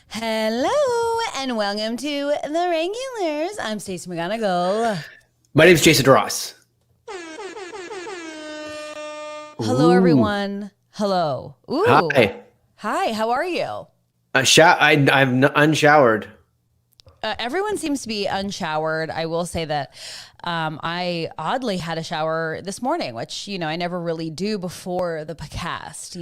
Hello and welcome to the Regulars. I'm Stacey McGonigal. My name's Jason Ross. Hello, Ooh. everyone. Hello. Ooh. Hi. Hi. How are you? I'm unshowered. Everyone seems to be unshowered. I will say that I oddly had a shower this morning, which I never really do before the podcast.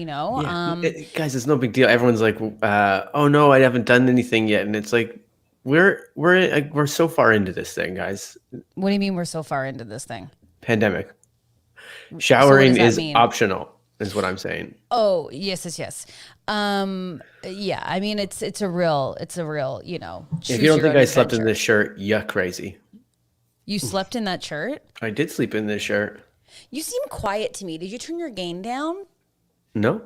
Guys, it's no big deal. Everyone's like, "Oh no, I haven't done anything yet," and it's like, we're so far into this thing, guys. What do you mean we're so far into this thing? Pandemic. So what Showering does that is mean? optional, is what I'm saying. Oh, yes. Yeah, I mean it's a real, If choose you don't your think own I slept in adventure. this shirt, you're crazy. You slept in that shirt? I did sleep in this shirt. You seem quiet to me. Did you turn your gain down? No.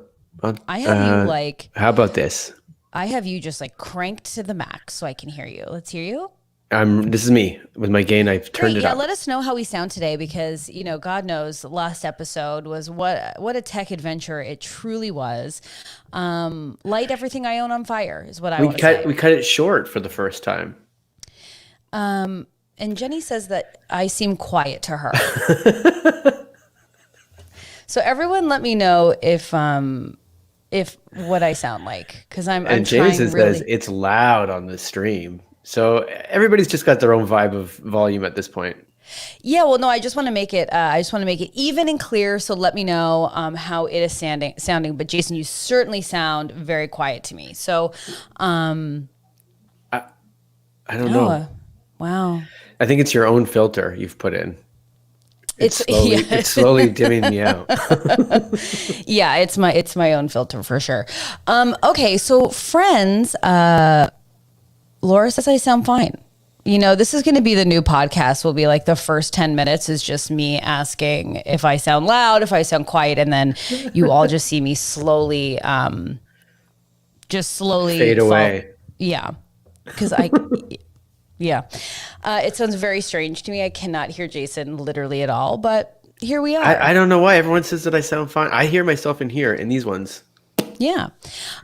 I have you like How about this? I have you just like cranked to the max so I can hear you. Let's hear you. This is me with my gain. I've turned Great. it Yeah, up. let us know how we sound today because, God knows last episode was what a tech adventure it truly was. Light everything I own on fire is what I want to say. We cut it short for the first time. And Jenny says that I seem quiet to her. So everyone let me know if what I sound like because I'm And trying Jameson really. says it's loud on the stream. So everybody's just got their own vibe of volume at this point. Yeah, well, no, I just want to make it. I just want to make it even and clear. So let me know how it is sounding. But Jason, you certainly sound very quiet to me. So, I don't know. Wow, I think it's your own filter you've put in. it's It's slowly dimming me out. yeah, it's my own filter for sure. Okay, so friends, Laura says I sound fine. This is going to be the new podcast. Will be like the first 10 minutes is just me asking if I sound loud, if I sound quiet, and then you all just see me slowly, Fade away. Yeah, because yeah, it sounds very strange to me. I cannot hear Jason literally at all, but here we are. I don't know why everyone says that I sound fine. I hear myself in here in these ones. Yeah.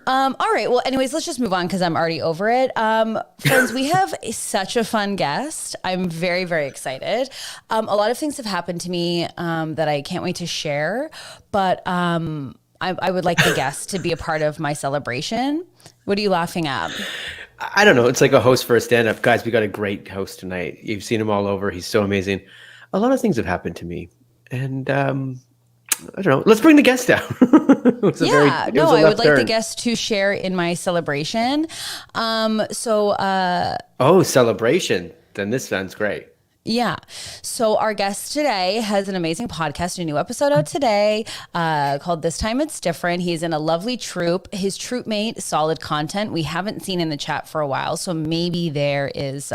All right. Well, anyways, let's just move on because I'm already over it. Friends, we have such a fun guest. I'm very, very excited. A lot of things have happened to me that I can't wait to share, but I would like the guest to be a part of my celebration. What are you laughing at? I don't know. It's like a host for a stand-up. Guys, we got a great host tonight. You've seen him all over. He's so amazing. A lot of things have happened to me. And I don't know. Let's bring the guest down. I would like the guest to share in my celebration. Oh, celebration. Then this sounds great. Yeah. So our guest today has an amazing podcast, a new episode out today called This Time It's Different. He's in a lovely troupe. His troupe mate, Solid Content, we haven't seen in the chat for a while. So maybe there is,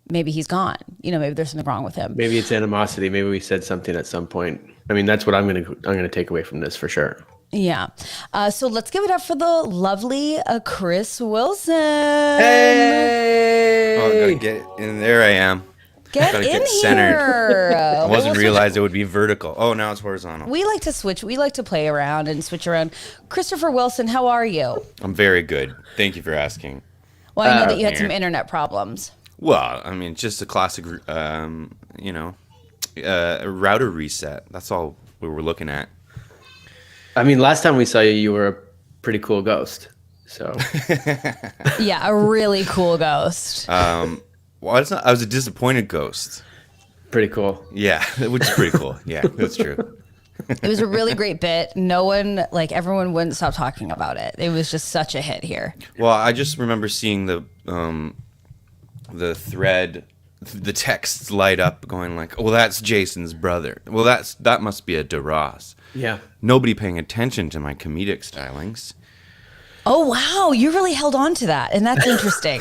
maybe he's gone. Maybe there's something wrong with him. Maybe it's animosity. Maybe we said something at some point. I mean, that's what I'm gonna take away from this for sure. Yeah. So let's give it up for the lovely Chris Wilson. Hey! Oh, gotta get in there. I am. Get Gotta in get here. centered. I wasn't We'll realized it would be vertical. Oh, now it's horizontal. We like to switch. We like to play around and switch around. Christopher Wilson, how are you? I'm very good. Thank you for asking. Well, I know that you had here. some internet problems. Well, I mean, just a classic, router reset. That's all we were looking at. I mean, last time we saw you, you were a pretty cool ghost. So Yeah, a really cool ghost. Well, it's not, I was a disappointed ghost. pretty cool. Yeah, which is pretty cool. Yeah, that's true. It was a really great bit. Everyone wouldn't stop talking about it. It was just such a hit here. Well, I just remember seeing the thread, the texts light up, going like, "Oh, that's Jason's brother. Well, that must be a DeRoss." Yeah. Nobody paying attention to my comedic stylings. Oh, wow. You really held on to that. And that's interesting.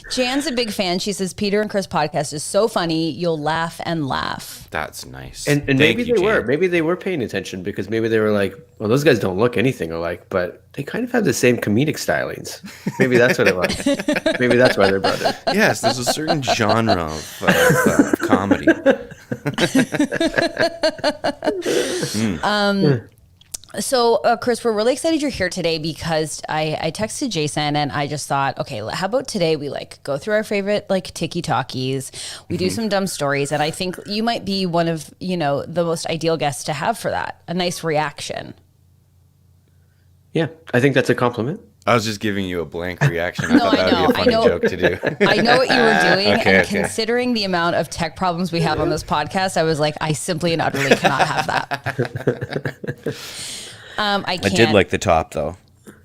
Jan's a big fan. She says, Peter and Chris podcast is so funny. You'll laugh and laugh. That's nice. And Thank maybe you, they were. Jan. Maybe they were paying attention because maybe they were like, well, those guys don't look anything alike, but they kind of have the same comedic stylings. Maybe that's what it was. Maybe that's why they're brothers. Yes, there's a certain genre of comedy. So, Chris, we're really excited you're here today because I texted Jason and I just thought, okay, how about today we like go through our favorite like tiki talkies, we do some dumb stories, and I think you might be one of, you know, the most ideal guests to have for that. A nice reaction. Yeah, I think that's a compliment. I was just giving you a blank reaction. I thought that would be a funny joke to do. I know what you were doing, Okay, and considering the amount of tech problems we have on this podcast, I was like, I simply and utterly cannot have that. I can't. I did like the top though.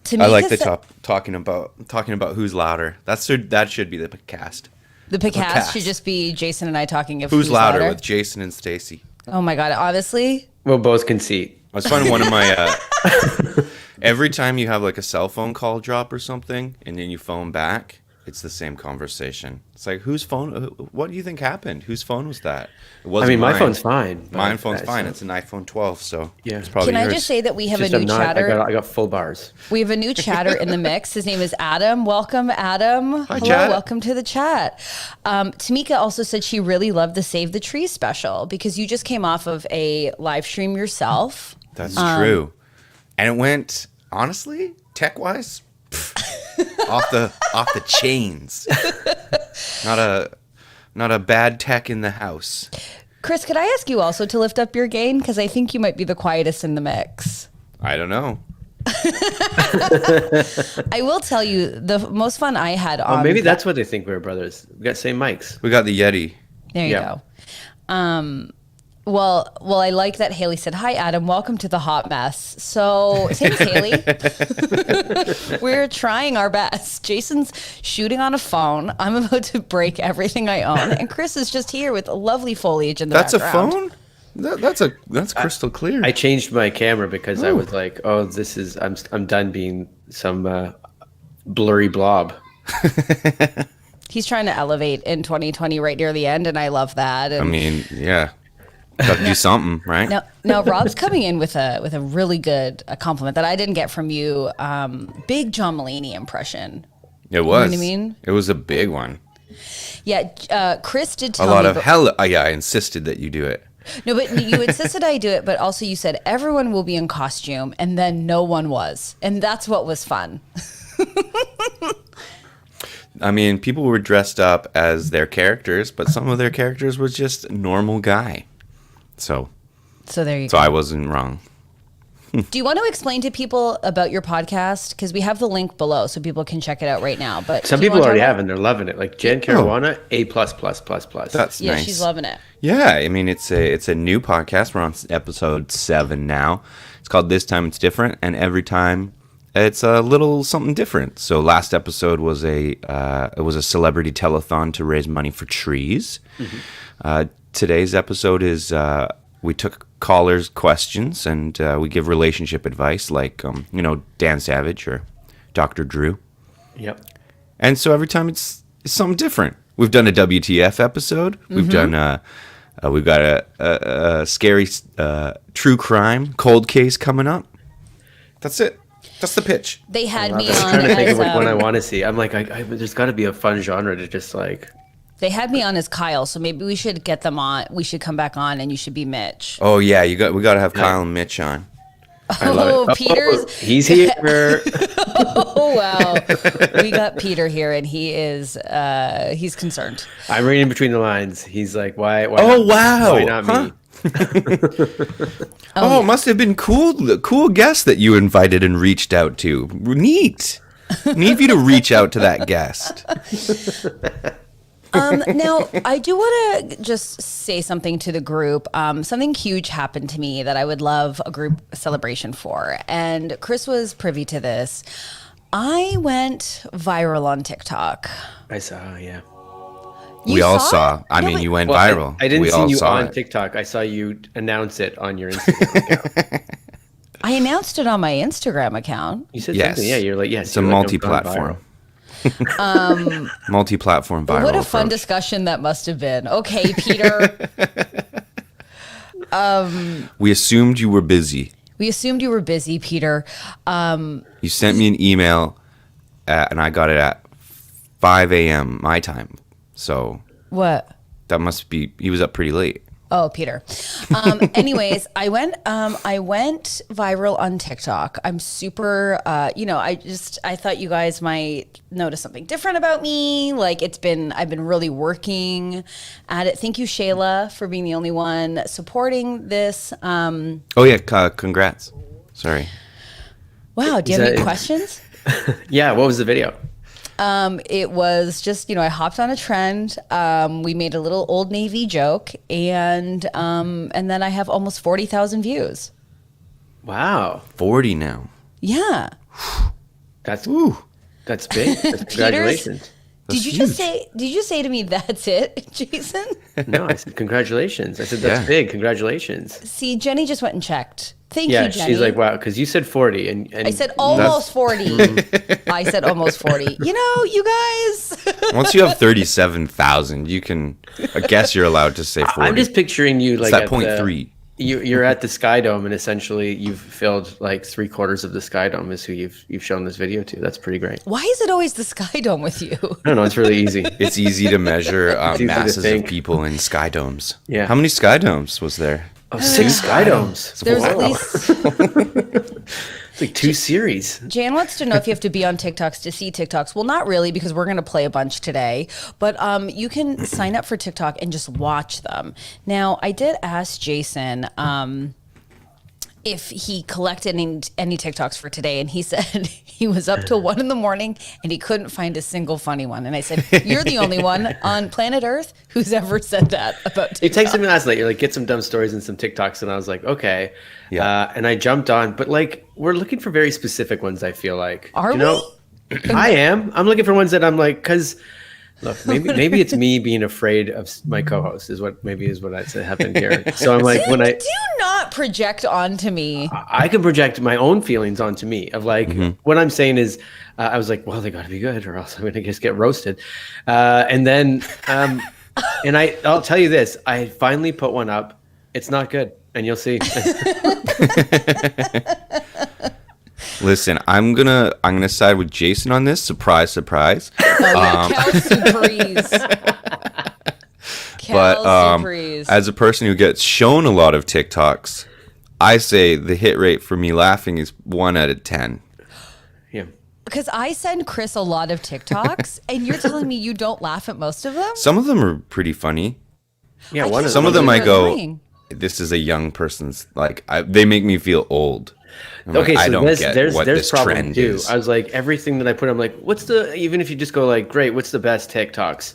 Tamika I like the said- top talking about who's louder. That should be the cast. The podcast cast. should just be Jason and I talking of Who's louder with Jason and Stacy. Oh my God, honestly. We'll both concede. I was finding one of my every time you have like a cell phone call drop or something and then you phone back, it's the same conversation. It's like, whose phone? What do you think happened? Whose phone was that? It wasn't I mean, my mine. phone's fine. My phone's fine. It's an iPhone 12, so Yeah. it's probably Can I yours. just say that we have Just a I'm new not. chatter? I got full bars. We have a new chatter in the mix. His name is Adam. Welcome, Adam. Hi, Hello, chat. welcome to the chat. Tamika also said she really loved the Save the Tree special because you just came off of a live stream yourself. That's true. And it went, honestly, tech-wise, off the chains. Not a bad tech in the house. Chris, could I ask you also to lift up your gain? Because I think you might be the quietest in the mix. I don't know. I will tell you, the most fun I had on... Oh, maybe that's what they think we're brothers. We got same mics. We got the Yeti. There you Yeah. go. Well, I like that Haley said, "Hi, Adam. Welcome to the hot mess." So, thanks, Haley. We're trying our best. Jason's shooting on a phone. I'm about to break everything I own, and Chris is just here with lovely foliage in the That's a background. phone? That's crystal clear. I changed my camera because I was like, "Oh, this is I'm done being some blurry blob." He's trying to elevate in 2020 right near the end, and I love that. And I mean, yeah. Got to do something, right? Now Rob's coming in with a really good compliment that I didn't get from you. Big John Mulaney impression. It was. what I mean? It was a big one. Yeah, Chris did A tell lot me. of hell. Yeah, I insisted that you do it. No, but you insisted I do it, but also you said everyone will be in costume, and then no one was, and that's what was fun. I mean, people were dressed up as their characters, but some of their characters was just a normal guy. So So there you so go. I wasn't wrong. Do you want to explain to people about your podcast? Because we have the link below, so people can check it out right now. But Some do you people wanna already talk have, about- and they're loving it. Like Jen Caruana, A++++. That's Yeah, nice. she's loving it. Yeah, I mean, it's a new podcast. We're on episode 7 now. It's called This Time It's Different, and every time it's a little something different. So last episode was it was a celebrity telethon to raise money for trees. Today's episode is we took callers' questions and we give relationship advice, like Dan Savage or Dr. Drew. Yep. And so every time it's something different. We've done a WTF episode. We've done we've got a scary true crime cold case coming up. That's it. That's the pitch. They had me I'm on trying to think as of which one I um, want to see. I'm like, there's got to be a fun genre to just like. they had me on as Kyle, so maybe we should get them on. We should come back on, and you should be Mitch. Oh yeah, we got to have Kyle and Mitch on. I love Oh, it. Peter's. He's here. Oh wow, we got Peter here, and he's concerned. I'm reading between the lines. He's like, why? Oh, not, wow. Why not Huh? me? Oh, it must have been cool guest that you invited and reached out to. Neat. Need you to reach out to that guest. Now, I do want to just say something to the group. Something huge happened to me that I would love a group celebration for. And Chris was privy to this. I went viral on TikTok. I saw. Yeah. You We all it? saw. I No, mean, but- you went Well, viral. I didn't We see all you saw on it. TikTok. I saw you announce it on your Instagram account. I announced it on my Instagram account. You said Yes. something. Yeah, you're like, yes. It's a you're like, I've gone multi-platform. viral. Multi-platform viral. What a fun approach. discussion that must have been. Okay, Peter. We assumed you were busy. We assumed you were busy, Peter. You sent me an email, and I got it at 5 a.m. my time. So What? that must be, he was up pretty late. Oh, Peter. Anyways, I went viral on TikTok. I'm super, I thought you guys might notice something different about me. Like I've been really working at it. Thank you, Shayla, for being the only one supporting this. Oh yeah, congrats. Sorry. Wow. Do you have any questions? Yeah. What was the video? It was just, I hopped on a trend. We made a little Old Navy joke, and then I have almost 40,000 views. Wow. 40 now. Yeah. That's big. That's congratulations. Did you just say to me, that's it, Jason? No, I said congratulations. I said that's big. Congratulations. See, Jenny just went and checked. Thank you, Jenny. Yeah, she's like, wow, because you said 40. And I said almost 40. I said almost 40. You guys. Once you have 37,000, you can, I guess you're allowed to say 40. I'm just picturing you like it's that 0.3. You're at the Sky Dome, and essentially you've filled like 3/4 of the Sky Dome is who you've shown this video to. That's pretty great. Why is it always the Sky Dome with you? I don't know. It's really easy. It's easy to measure easy masses to of people in Sky Domes. Yeah. How many Sky Domes was there? Oh, 6 Sky Domes. There's at least... It's like 2 series. Jan wants to know if you have to be on TikToks to see TikToks. Well, not really, because we're going to play a bunch today. But you can sign up for TikTok and just watch them. Now, I did ask Jason if he collected any TikToks for today, and he said he was up till 1 a.m. and he couldn't find a single funny one. And I said, you're the only one on planet Earth who's ever said that about TikTok. You texted me last night. You're like, get some dumb stories and some TikToks, and I was like, okay. Yeah. And I jumped on, but like, we're looking for very specific ones. I feel like. Are we? I am. I'm looking for ones that I'm like, because. Look, maybe it's me being afraid of my co-host is what I said happened here. So I'm like, do not project onto me. I can project my own feelings onto me of like what I'm saying is I was like, well, they got to be good or else I'm gonna just get roasted. And then and I'll tell you this, I finally put one up. It's not good, and you'll see. Listen, I'm gonna side with Jason on this. Surprise, surprise. As a person who gets shown a lot of TikToks, I say the hit rate for me laughing is 1 out of 10. Yeah. Because I send Chris a lot of TikToks, and you're telling me you don't laugh at most of them? Some of them are pretty funny. Yeah, some of them I go, this is a young person's, like, they make me feel old. Okay, I so don't get what this problem trend too. is. I was like, everything that I put, I'm like, even if you just go like, great, what's the best TikToks?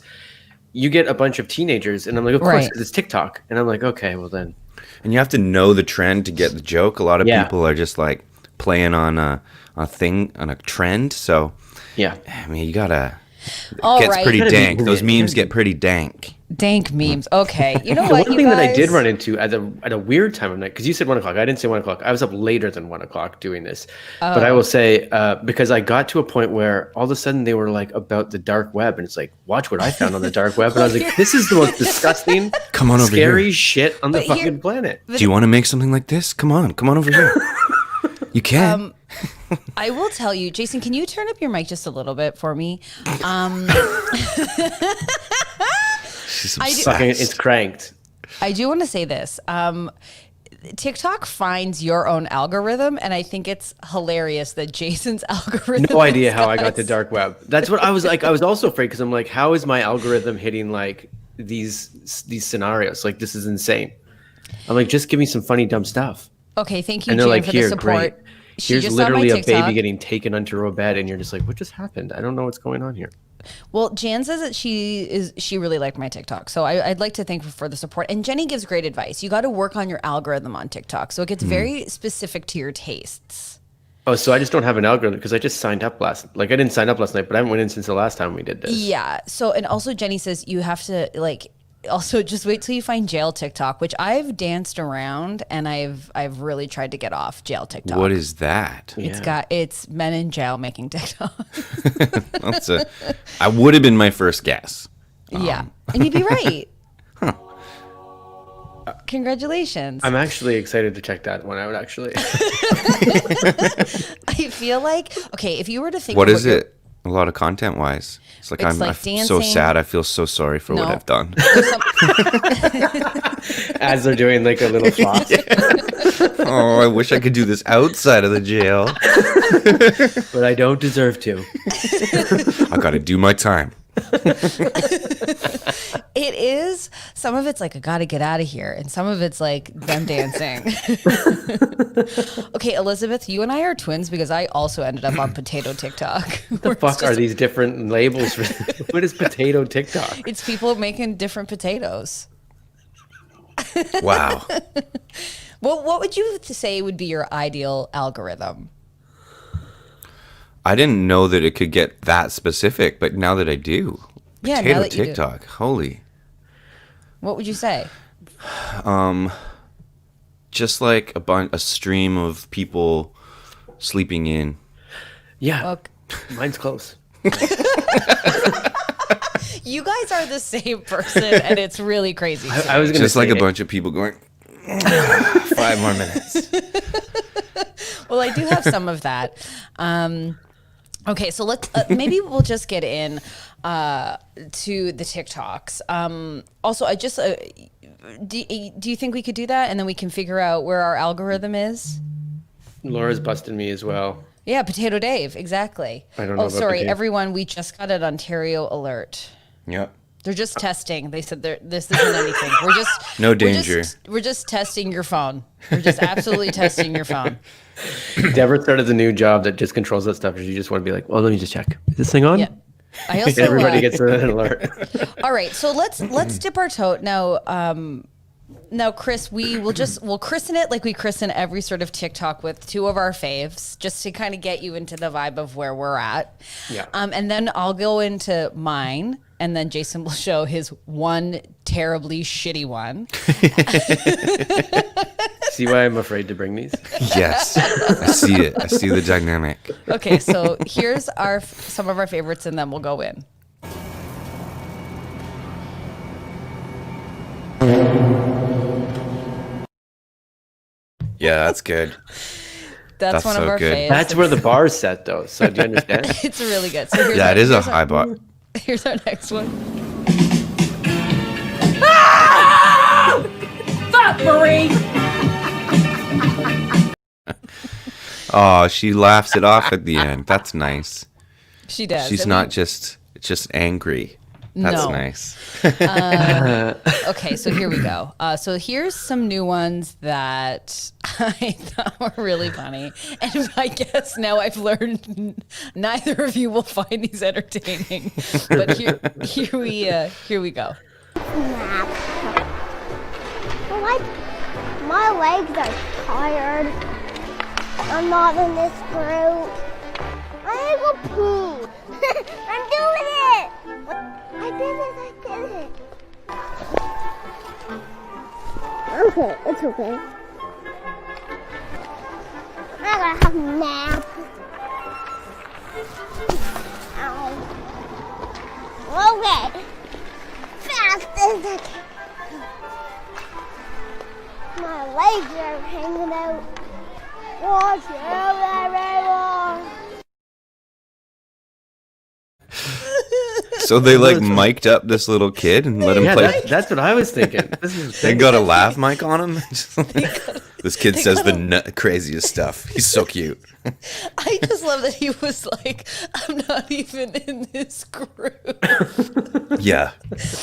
You get a bunch of teenagers, and I'm like, of course, because it's TikTok. And I'm like, okay, well then. And you have to know the trend to get the joke. A lot of people are just like playing on a trend. So, yeah. I mean, you gotta. It gets pretty dank. Those memes get pretty dank. Dank memes. Okay. You know what? One thing that I did run into at a weird time of night, because you said 1 o'clock. I didn't say 1 o'clock. I was up later than 1 o'clock doing this. But I will say, because I got to a point where all of a sudden they were like about the dark web. And it's like, watch what I found on the dark web. And I was like, this is the most disgusting, scary shit on the fucking planet. Do you want to make something like this? Come on over here. You can. I will tell you, Jason, can you turn up your mic just a little bit for me? It's cranked. I do want to say this. TikTok finds your own algorithm, and I think it's hilarious that Jason's algorithm. No idea how I got the dark web. That's what I was like. I was also afraid because I'm like, how is my algorithm hitting like these scenarios? Like, this is insane. I'm like, just give me some funny, dumb stuff. Okay, thank you, Jan, for the support. Great. Here's literally a baby getting taken onto a bed, and you're just like, what just happened? I don't know what's going on here. Well, Jan says that she really liked my TikTok, so I'd like to thank her for the support. And Jenny gives great advice. You got to work on your algorithm on TikTok, so it gets very specific to your tastes. Oh, so I just don't have an algorithm because I just signed up I didn't sign up last night, but I haven't went in since the last time we did this. Yeah. So, and also Jenny says you have to also just wait till you find jail TikTok, which I've danced around and I've really tried to get off jail TikTok. What is that? It's men in jail making TikTok. I would have been my first guess. Yeah. And you'd be right. Huh. Congratulations. I'm actually excited to check that one out, actually. I feel like, okay, if you were to think what is it? a lot of content wise. It's like It's I'm like so dancing. sad. I feel so sorry for what No. I've done. As they're doing like a little floss. Oh, I wish I could do this outside of the jail. But I don't deserve to. I got to do my time. It is. Some of it's like, I got to get out of here. And some of it's like them dancing. Okay, Elizabeth, you and I are twins because I also ended up on potato TikTok. What the fuck are these different labels for? What is potato TikTok? It's people making different potatoes. Wow. Well, what would you say would be your ideal algorithm? I didn't know that it could get that specific, but now that I do. Yeah, now Potato that you do. TikTok. Holy. What would you say? Just like a stream of people sleeping in. Yeah, Okay. mine's close. You guys are the same person, and it's really crazy. I was gonna Just like say a bunch of people going, 5 more minutes. Well, I do have some of that. Okay, so let's maybe we'll just get in to the TikToks. Also, I just do you think we could do that, and then we can figure out where our algorithm is? Laura's busting me as well. Yeah, Potato Dave, exactly. I don't know Oh, about sorry, potato. everyone. We just got an Ontario alert. Yep. They're just testing. They said this isn't anything. We're just No danger. We're just testing your phone. We're just absolutely testing your phone. Deborah started the new job that just controls that stuff. You just want to be like, well, let me just check. Is this thing on? Yeah. I also Everybody gets an alert. All right, so let's dip our toe now. Now, Chris, we'll christen it like we christen every sort of TikTok with two of our faves, just to kind of get you into the vibe of where we're at. Yeah. And then I'll go into mine, and then Jason will show his one terribly shitty one. See why I'm afraid to bring these? Yes. I see it. I see the dynamic. Okay, so here's some of our favorites, and then we'll go in. Yeah, that's good. That's one of so our good. faves. That's where the bar's set, though. So do you understand? It's really good. So here's Yeah, our- it is a here's our- high bar. Here's our next one. Fuck, Marie! Oh, she laughs it off at the end. That's nice. She does. She's And not just angry. That's No. nice. Okay, so here we go. So here's some new ones that I thought were really funny, and I guess now I've learned neither of you will find these entertaining. But here we go. My legs are tired. I'm not in this group. I need to go pee. I'm doing it. I did it. Okay, it's okay. I gotta have a nap. Ow. Okay. Fast as I can. My legs are hanging out. Watch out, everyone. So they like mic'd up this little kid and let him Yeah, play. that's what I was thinking. This is They got a laugh mic on him. This kid says the craziest stuff. He's so cute. I just love that he was like, I'm not even in this group. Yeah.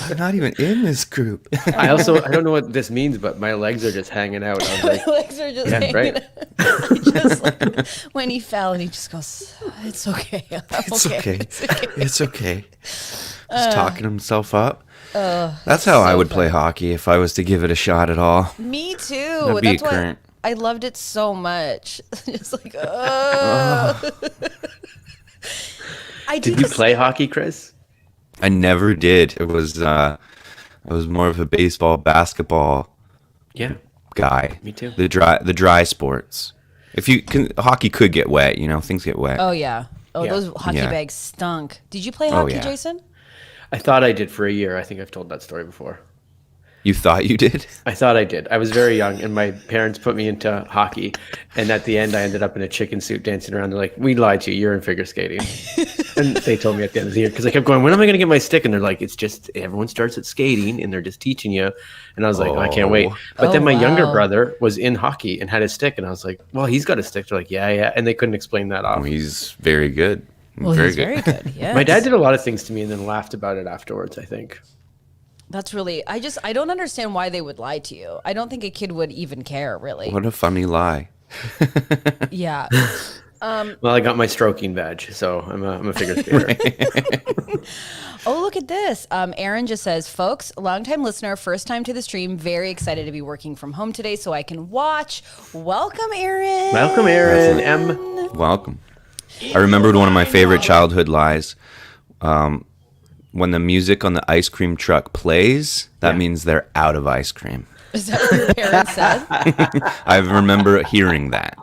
I'm not even in this group. I don't know what this means, but my legs are just hanging out. I was My like, legs are just yeah, hanging right. out. I just like, when he fell and he just goes, it's okay. I'm It's okay. It's okay. It's okay. Just talking himself up. That's how I so would play hockey if I was to give it a shot at all. Me too. That'd be That's why current. I loved it so much. Just like, I did you play hockey, Chris? I never did. It was I was more of a baseball, basketball Yeah, guy. Me too. The dry sports. If you can, hockey could get wet. You know, things get wet. Oh yeah. Oh, Yeah. those hockey Yeah. bags stunk. Did you play Oh, hockey, yeah. Jason? I thought I did for a year. I think I've told that story before. You thought you did? I thought I did. I was very young, and my parents put me into hockey. And at the end, I ended up in a chicken suit dancing around. They're like, "We lied to you. You're in figure skating." And they told me at the end of the year, because I kept going, "When am I going to get my stick?" And they're like, "It's just everyone starts at skating, and they're just teaching you." And I was like, I can't wait. But then my younger brother was in hockey and had his stick, and I was like, "Well, he's got a stick." They're like, "Yeah." And they couldn't explain that off. Oh, he's very good. Well, he's very good. Yeah. My dad did a lot of things to me and then laughed about it afterwards, I think. That's really, I don't understand why they would lie to you. I don't think a kid would even care, really. What a funny lie. Yeah. Well, I got my stroking badge, so I'm a figure skater. Oh, look at this. Aaron just says, folks, longtime listener, first time to the stream, very excited to be working from home today so I can watch. Welcome, Aaron. Welcome, Aaron. M. Welcome. I remembered one of my favorite childhood lies. When the music on the ice cream truck plays, that means they're out of ice cream. Is that what your parents said? I remember hearing that.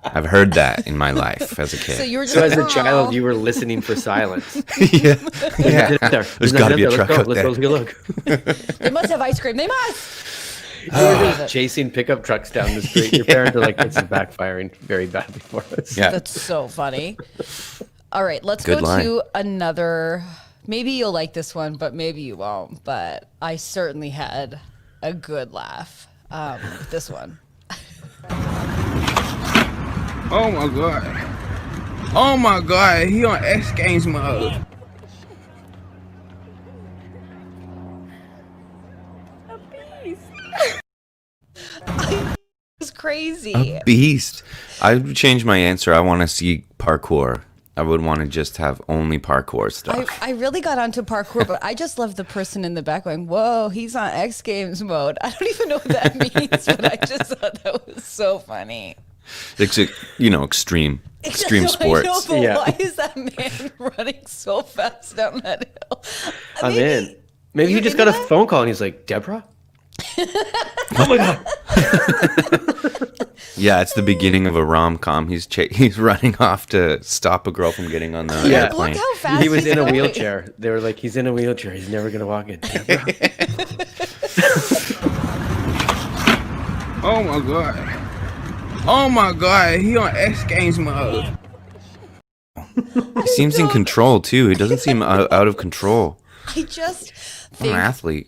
I've heard that in my life as a kid. So you were just So as a "Aw." child, you were listening for silence. yeah. There's got to be a truck out Let's there. go take a look. They must have ice cream. They must. You were just chasing pickup trucks down the street. Your parents are like, "This is backfiring very badly for us." Yeah. That's so funny. All right, let's Good go line. to another. Maybe you'll like this one, but maybe you won't. But I certainly had a good laugh with this one. Oh my god. Oh my god, he on X Games mode. It's crazy. Beast. I would change my answer. I want to see parkour. I would want to just have only parkour stuff. I really got onto parkour, but I just love the person in the back going, "Whoa, he's on X Games mode." I don't even know what that means, but I just thought that was so funny. It's extreme sports. I know, but Yeah. why is that man running so fast down that hill? I'm in. Maybe he You're just got a into that? phone call and he's like, "Deborah?" Oh my god. Yeah, it's the beginning of a rom-com. He's running off to stop a girl from getting on the Yeah. airplane. Look how fast He was he's in a going. wheelchair. They were like, "He's in a wheelchair. He's never gonna walk it." Deborah? Oh my god. Oh my god, he on X Games mode. He seems in control too. He doesn't seem out of control. I just I'm think an athlete.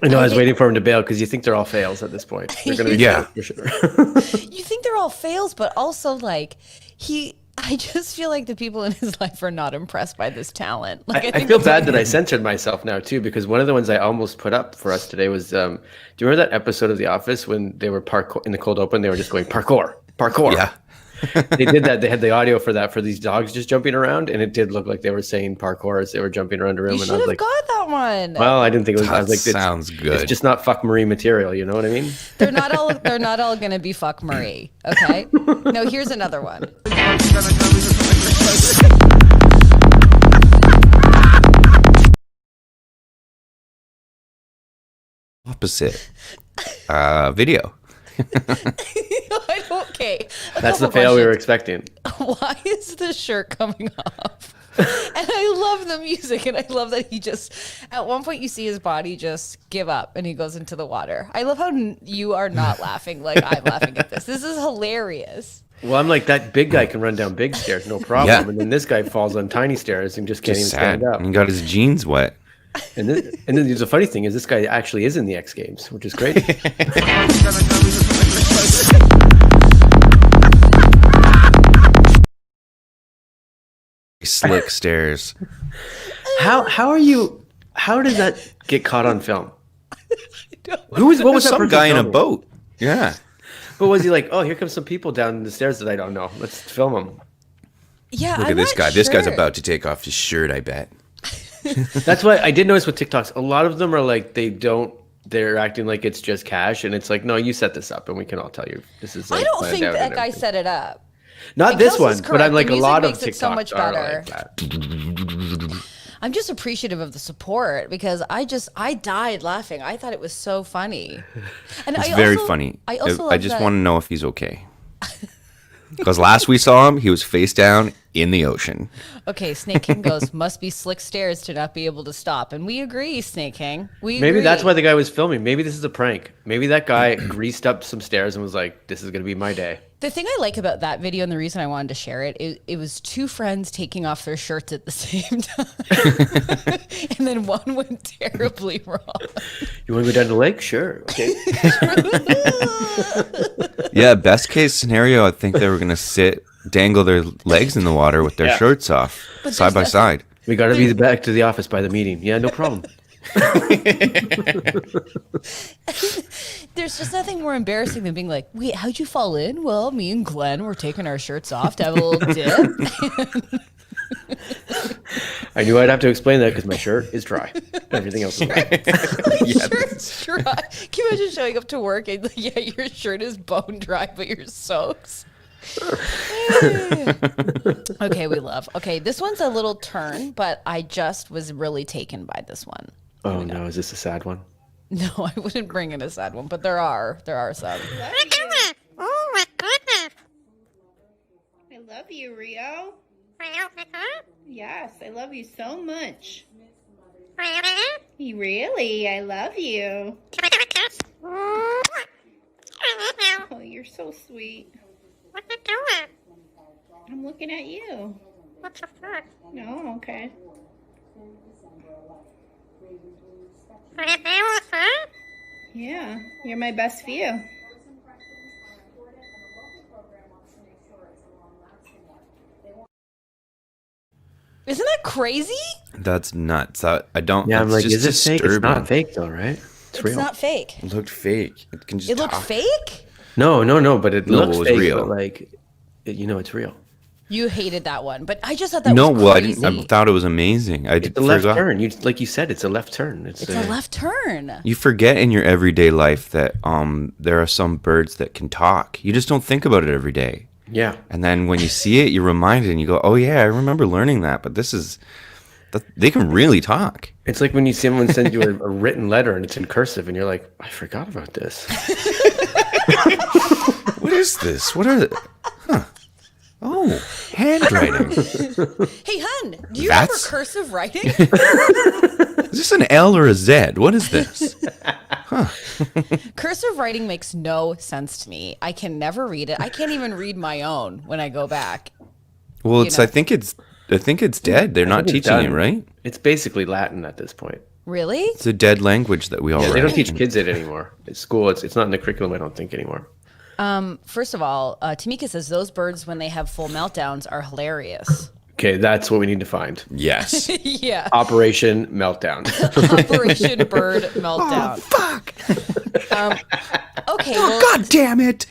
I know. I was waiting for him to bail because you think they're all fails at this point. They're gonna be Yeah. fails for sure. you think they're all fails, but also like I just feel like the people in his life are not impressed by this talent. Like I think feel that's bad that I censored myself now too, because one of the ones I almost put up for us today was, do you remember that episode of The Office when they were parkour in the cold open? They were just going parkour, parkour. Yeah. They did that. They had the audio for that for these dogs just jumping around, and it did look like they were saying parkour as they were jumping around a room. You And should I was have like, got that one. well, I didn't think it was. I was like, That sounds good. It's just not fuck Marie material. You know what I mean? They're not all gonna be fuck Marie. Okay. No, here's another one. Opposite. Video. Okay. That's the couple fail we were questions. expecting. Why is the shirt coming off? And I love the music, and I love that he just, at one point, you see his body just give up, and he goes into the water. I love how you are not laughing like I'm laughing at this. This is hilarious. Well, I'm like, that big guy can run down big stairs, no problem. Yeah. And then this guy falls on tiny stairs and just can't Just even sad. stand up. And he got his jeans wet. And then the funny thing is, this guy actually is in the X Games, which is great. Slick stairs. How does that get caught on film? What was that Some person guy in a filming? boat. Yeah. But was he like, "Oh, here comes some people down the stairs that I don't know. Let's film them." Yeah, Look I'm at this not guy. This guy's sure. about to take off his shirt, I bet. That's why I did notice with TikToks, a lot of them are like, they're acting like it's just cash, and it's like, no, you set this up, and we can all tell you this is. Like, I don't planned think out that and guy everything. set it up. Not And this Kelsey's one, but I'm correct. like The a lot of music makes it TikToks so much are better. like that. I'm just appreciative of the support because I died laughing. I thought it was so funny. And It's very funny. I also I love just that- want to know if he's okay. Because last we saw him, he was face down in the ocean. Okay, Snake King goes, must be slick stairs to not be able to stop. And we agree, Snake King. We Maybe agree. that's why the guy was filming. Maybe this is a prank. Maybe that guy greased up some stairs and was like, this is going to be my day. The thing I like about that video and the reason I wanted to share it, it was two friends taking off their shirts at the same time. And then one went terribly wrong. You want to go down the lake? Sure. Okay. Yeah, best case scenario, I think they were going to dangle their legs in the water with their shirts off, side by side. We got to be back to the office by the meeting. Yeah, no problem. There's just nothing more embarrassing than being like, wait, how'd you fall in? Well, me and Glenn were taking our shirts off to have a little dip. I knew I'd have to explain that because my shirt is dry. Everything else is wet. Shirt's dry. Can you imagine showing up to work and yeah, your shirt is bone dry, but you're soaked? Okay, we love. Okay, this one's a little turn, but I just was really taken by this one. Oh no, is this a sad one? No, I wouldn't bring in a sad one, but there are some. Oh my goodness. I love you, Rio. Yes, I love you so much. Really, I love you. Oh, you're so sweet. What you doing? I'm looking at you. What the fuck? No, okay. Are you there with her? Yeah, you're my best view. Isn't that crazy? That's nuts. I don't. Yeah, I'm it's like, just is it fake? It's disturbing. not fake though, right? It's real. not fake. It looked fake. It can just It looked talk. fake? No, but it No, looks it was fake, real. but like, it's real. You hated that one, but I just thought that No, was well, I crazy. didn't. I thought it was amazing. I It's a left turn. Like you said, it's a left turn. It's a left turn. You forget in your everyday life that there are some birds that can talk. You just don't think about it every day. Yeah. And then when you see it, you're reminded and you go, oh yeah, I remember learning that. But they can really talk. It's like when you see someone send you a written letter and it's in cursive and you're like, I forgot about this. What is this? What are Huh. Oh, handwriting. Hey, hun, do you That's- remember cursive writing? Is this an L or a Z? What is this? Cursive writing makes no sense to me. I can never read it. I can't even read my own when I go back. Well, You know. I think it's dead. They're not think it's teaching it, done. right? It's basically Latin at this point. Really? It's a dead language that we all Yeah, they write. don't teach kids it anymore. At school, it's not in the curriculum, I don't think, anymore. First of all, Tamika says those birds, when they have full meltdowns, are hilarious. Okay, that's what we need to find. Yes. Yeah. Operation Meltdown. Operation Bird Meltdown. Fuck. Okay. Well, God damn it.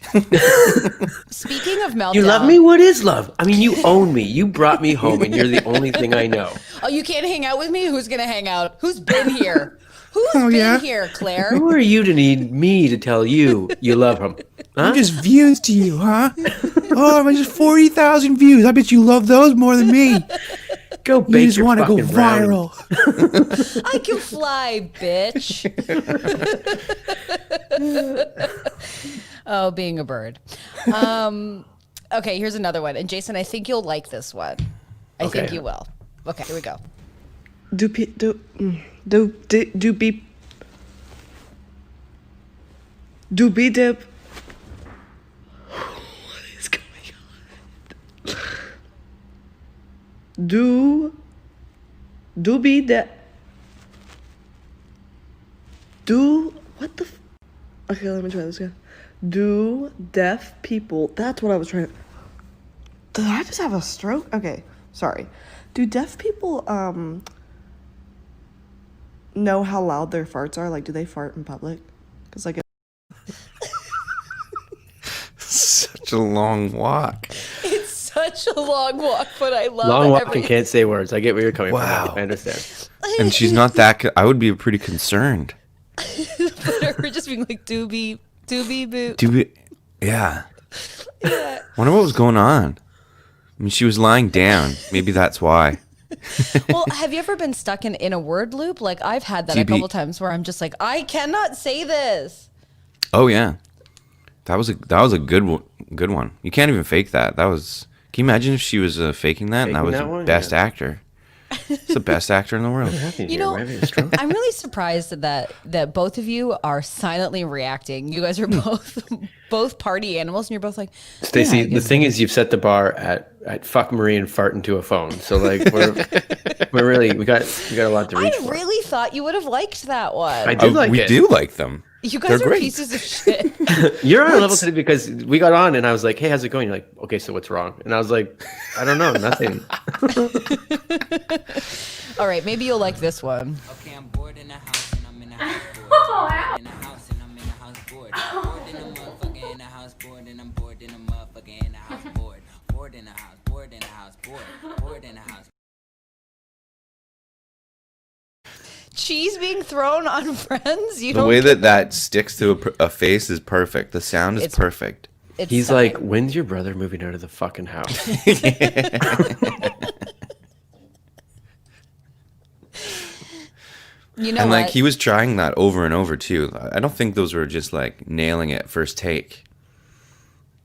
speaking of meltdown. You love me? What is love? I mean, you own me. You brought me home, and you're the only thing I know. Oh, you can't hang out with me? Who's going to hang out? Who's been here? Who's been here, Claire? Who are you to need me to tell you love him? Huh? Just views to you, huh? Oh, just 40,000 views. I bet you love those more than me. Go You bake just your want to go fucking brownie. viral. I can fly, bitch. Oh, being a bird. Okay, here's another one. And Jason, I think you'll like this one. I think you will. Okay, here we go. Do beep. Do be dip. What is going on? Do be dip. Do what the? Okay, let me try this again. Do deaf people? That's what I was trying to. Did I just have a stroke? Okay, sorry. Do deaf people know how loud their farts are? Like, do they fart in public? Because like. Such a long walk. It's such a long walk, but I love Long it. walk and can't say words. I get where you're coming Wow. from. I understand. And she's not that. I would be pretty concerned. We're just being like, doobie boo. Yeah. Wonder what was going on. I mean, she was lying down. Maybe that's why. Well, have you ever been stuck in a word loop? Like, I've had that a DB. couple times where I'm just like, I cannot say this. Oh yeah, that was a good one. You can't even fake that. Can you imagine if she was faking that and that Faking was that one? best Yeah. actor? It's the best actor in the world. You know, I'm really surprised that both of you are silently reacting. You guys are both party animals, and you're both like, Stacey, yeah, the thing is, you've set the bar at fuck Marie and fart into a phone. So like, we got a lot to reach I for. really thought you would have liked that one. I did like we it. do like them. You guys They're are great. pieces of shit. You're on a level today because we got on and I was like, hey, how's it going? You're like, okay, so what's wrong? And I was like, I don't know, nothing. All right, maybe you'll like this one. Okay, I'm bored in the house and I'm in the house bored. In the house and I'm in the house bored. Bored in the motherfucker in the house bored and I'm bored in the motherfucker in the house bored. Bored in the house, bored in the house, bored in the house. Cheese being thrown on friends. The way that sticks to a face is perfect. The sound is perfect. He's like, when's your brother moving out of the fucking house? You know And what? like he was trying that over and over too. I don't think those were just like nailing it first take.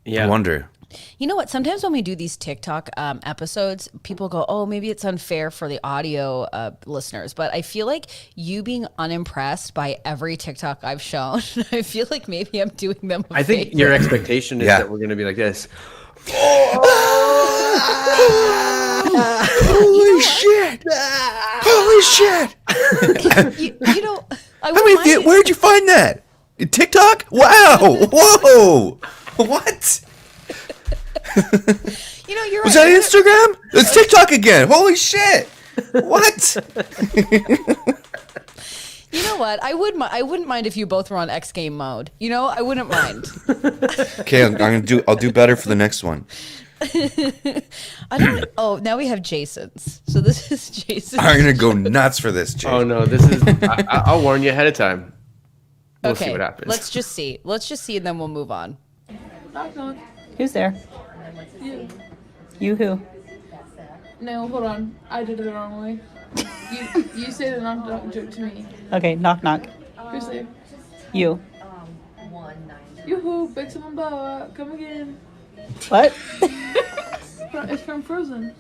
Yeah. I wonder. You know what? Sometimes when we do these TikTok episodes, people go, "Oh, maybe it's unfair for the audio listeners." But I feel like you being unimpressed by every TikTok I've shown, I feel like maybe I'm doing them a I think favor. your expectation is that we're going to be like this. Holy shit! Holy shit! you know, Where'd you find that? TikTok? Wow! Whoa! What? You know, you're Was right. that Instagram? It's TikTok again. Holy shit! What? You know what? I wouldn't mind if you both were on X game mode. You know, I wouldn't mind. Okay, I'll do better for the next one. I don't. Oh, now we have Jason's. So this is Jason. I'm gonna go nuts for this, Jay. Oh no, this is. I'll warn you ahead of time. We'll see what happens. Let's just see, and then we'll move on. Knock knock. Who's there? You. You who? No, hold on. I did it the wrong way. You say the knock knock joke to me. Okay, knock knock. Who's there? You. Yoo-hoo, Big Simon Boa, come again. What? It's from Frozen.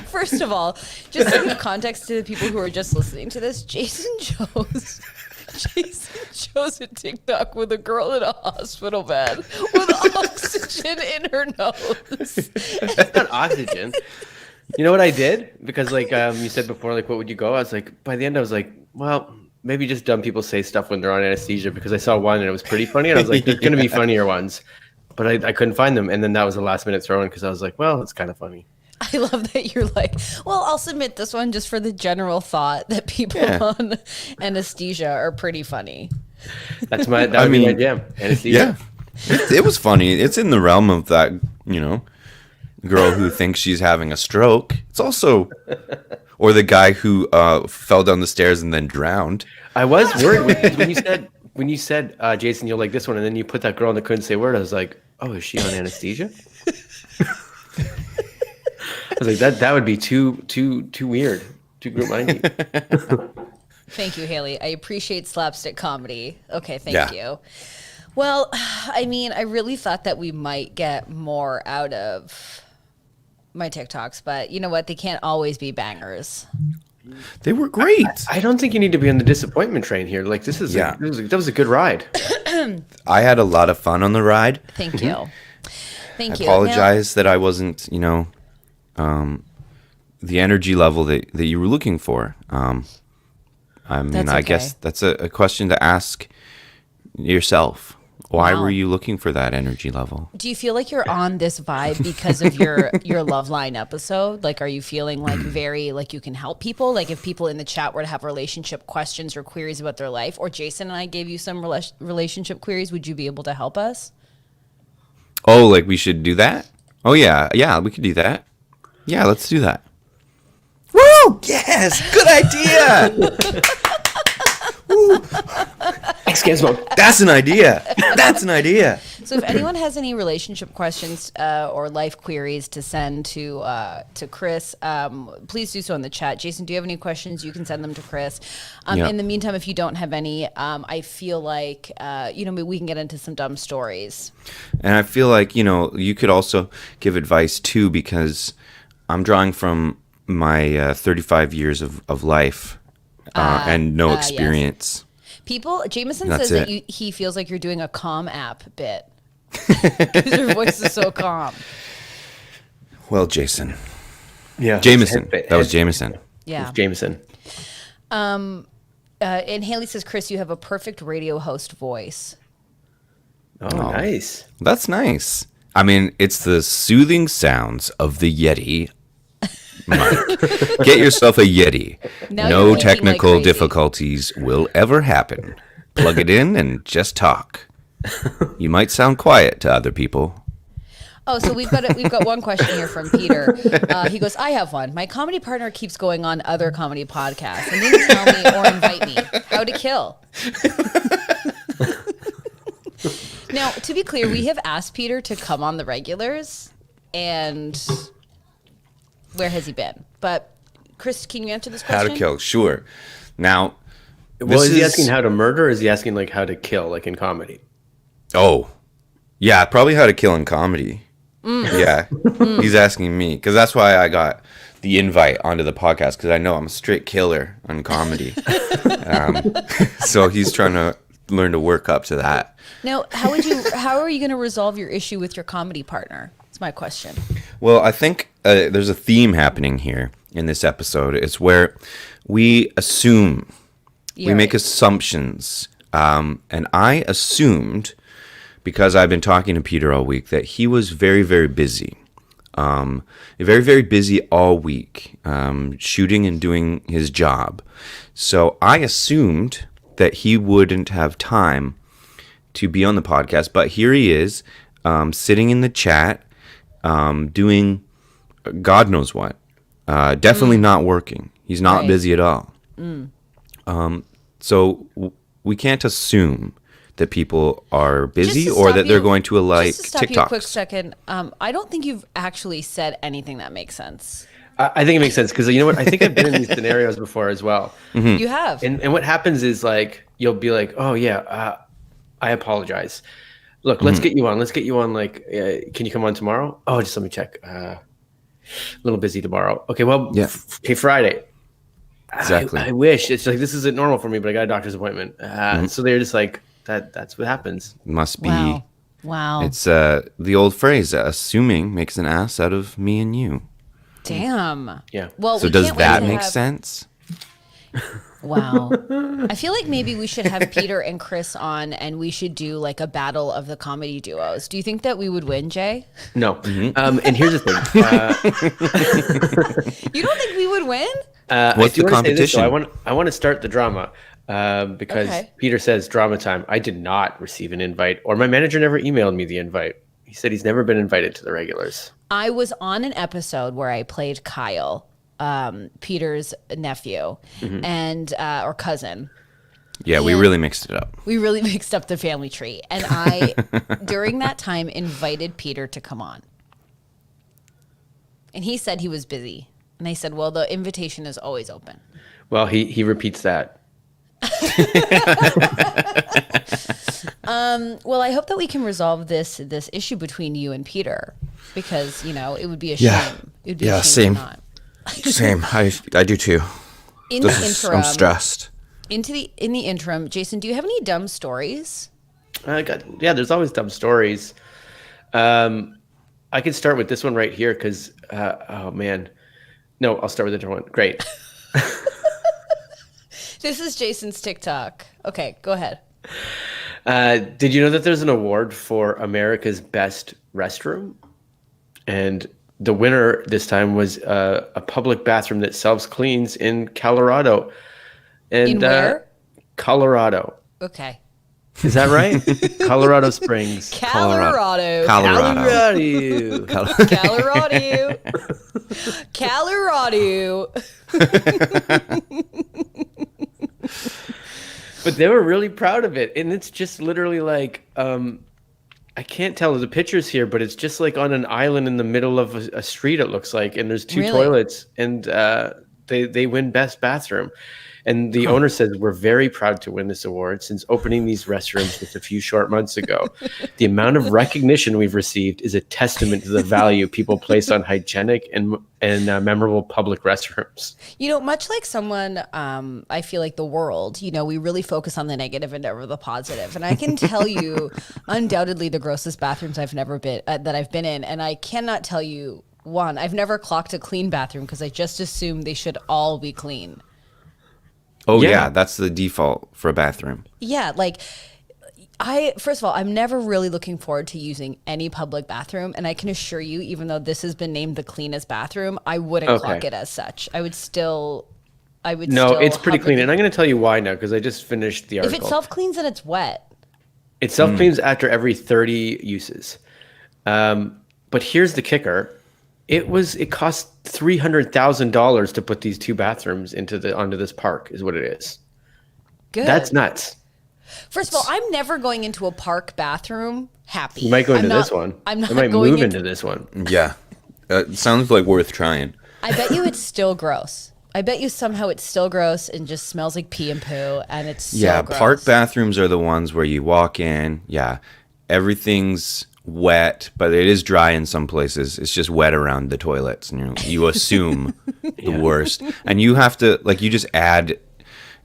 First of all, just to give context to the people who are just listening to this, Jason chose a TikTok with a girl in a hospital bed with oxygen in her nose. That's not oxygen. You know what I did? Because like you said before, like what would you go? I was like, by the end, I was like, well, maybe just dumb people say stuff when they're on anesthesia because I saw one and it was pretty funny, and I was like, there's gonna be funnier ones, but I couldn't find them, and then that was the last minute throw in because I was like, well, it's kind of funny. I love that you're like, well, I'll submit this one just for the general thought that people on anesthesia are pretty funny. That would be my jam. Anesthesia. Yeah, it was funny. It's in the realm of that, girl who thinks she's having a stroke. It's also, or the guy who fell down the stairs and then drowned. I was worried when you said Jason, you'll like this one, and then you put that girl on that couldn't say a word. I was like, oh, is she on anesthesia? I was like, that would be too weird, too group minding. Thank you, Haley. I appreciate slapstick comedy. Okay, thank you. Well, I mean, I really thought that we might get more out of my TikToks, but you know what? They can't always be bangers. They were great. I don't think you need to be on the disappointment train here. Like that was a good ride. I had a lot of fun on the ride. Thank you. Thank you. I apologize that I wasn't, the energy level that you were looking for. I guess that's a question to ask yourself. Why were you looking for that energy level? Do you feel like you're on this vibe because of your Loveline episode? Like, are you feeling like very like you can help people? Like, if people in the chat were to have relationship questions or queries about their life, or Jason and I gave you some relationship queries, would you be able to help us? Oh, like we should do that? Oh yeah, we could do that. Yeah, let's do that. Woo! Yes, good idea. X Games Mon. That's an idea. That's an idea. So if anyone has any relationship questions or life queries to send to Chris, please do so in the chat. Jason, do you have any questions? You can send them to Chris. In the meantime, if you don't have any, I feel like we can get into some dumb stories. And I feel like you could also give advice too, because I'm drawing from my 35 years of life and no experience. Yes. Jameson says that he feels like you're doing a calm app bit because your voice is so calm. Well, Jason. Yeah. Jameson. That was Jameson. Yeah. Jameson. And Haley says, Chris, you have a perfect radio host voice. Oh, nice. That's nice. I mean, it's the soothing sounds of the Yeti. Get yourself a Yeti. No technical difficulties will ever happen. Plug it in and just talk. You might sound quiet to other people. Oh, so we've got one question here from Peter. He goes, I have one. My comedy partner keeps going on other comedy podcasts and didn't tell me or invite me. How to kill? Now, to be clear, we have asked Peter to come on the Regulars, and where has he been? But Chris, can you answer this question? How to kill? Sure. Now, is he asking how to murder, or is he asking like how to kill, like in comedy? Oh, yeah, probably how to kill in comedy. Yeah, he's asking me because that's why I got the invite onto the podcast, because I know I'm a straight killer on comedy. So he's trying to learn to work up to that. Now, how are you going to resolve your issue with your comedy partner? That's my question. Well, I think there's a theme happening here in this episode. It's where we assume, we make assumptions. And I assumed, because I've been talking to Peter all week, that he was very, very busy. Very, very busy all week, shooting and doing his job. So I assumed that he wouldn't have time to be on the podcast. But here he is, sitting in the chat, doing God knows what. Definitely not working. He's not busy at all. So we can't assume that people are busy or that they're going to like TikToks. Just to stop you a quick second. I don't think you've actually said anything that makes sense. I think it makes sense because you know what? I think I've been in these scenarios before as well. You have. And what happens is like you'll be like, oh yeah, I apologize. Look, let's get you on. Let's get you on. Like, can you come on tomorrow? Oh, just let me check. A little busy tomorrow. Okay, well, okay, Friday. Exactly. I wish. It's like this isn't normal for me, but I got a doctor's appointment. So they're just like that's what happens. Must be. Wow. It's the old phrase, assuming makes an ass out of me and you. Damn. Yeah. Well, so does that make sense? Wow. I feel like maybe we should have Peter and Chris on and we should do like a battle of the comedy duos. Do you think that we would win, Jay? No. And here's the thing. You don't think we would win? What's the competition? I want to start the drama because Peter says drama time. I did not receive an invite, or my manager never emailed me the invite. He said he's never been invited to the Regulars. I was on an episode where I played Kyle, Peter's nephew, and or cousin. Yeah, and we really mixed it up. We really mixed up the family tree. And I, during that time, invited Peter to come on. And he said he was busy. And I said, well, the invitation is always open. Well, he repeats that. Well, I hope that we can resolve this issue between you and Peter, because it would be a shame. It would be a shame same. Not. Same. I do too. In the interim, I'm stressed. In the interim, Jason, do you have any dumb stories? There's always dumb stories. I can start with this one right here because oh man, no, I'll start with a different one. Great. This is Jason's TikTok. Okay, go ahead. Did you know that there's an award for America's best restroom? And the winner this time was a public bathroom that self-cleans in Colorado. And, in where? Colorado. Okay. Is that right? Colorado Springs. Colorado. Colorado. Colorado. But they were really proud of it, and it's just literally like I can't tell the pictures here, but it's just like on an island in the middle of a street. It looks like, and there's two toilets, and they win best bathroom. And the owner says, we're very proud to win this award since opening these restrooms just a few short months ago. The amount of recognition we've received is a testament to the value people place on hygienic and memorable public restrooms. You know, much like someone, I feel like the world, you know, we really focus on the negative and never the positive. And I can tell you, undoubtedly, the grossest bathrooms I've never been that I've been in, and I cannot tell you one. I've never clocked a clean bathroom because I just assume they should all be clean. Oh yeah, that's the default for a bathroom. Yeah, like first of all, I'm never really looking forward to using any public bathroom, and I can assure you, even though this has been named the cleanest bathroom, I wouldn't clock it as such. I would still. No, it's pretty clean, and I'm going to tell you why now because I just finished the article. If it self cleans, then it's wet. It self cleans after every 30 uses, but here's the kicker. It cost $300,000 to put these two bathrooms onto this park is what it is. Good. That's nuts. First of all, I'm never going into a park bathroom happy. You might go into this one. I might move into this one. Yeah. Sounds like worth trying. I bet you it's still gross. I bet you somehow it's still gross and just smells like pee and poo, and it's so gross. Park bathrooms are the ones where you walk in. Yeah. Everything's wet, but it is dry in some places. It's just wet around the toilets, and you assume the worst. And you have to, like, you just add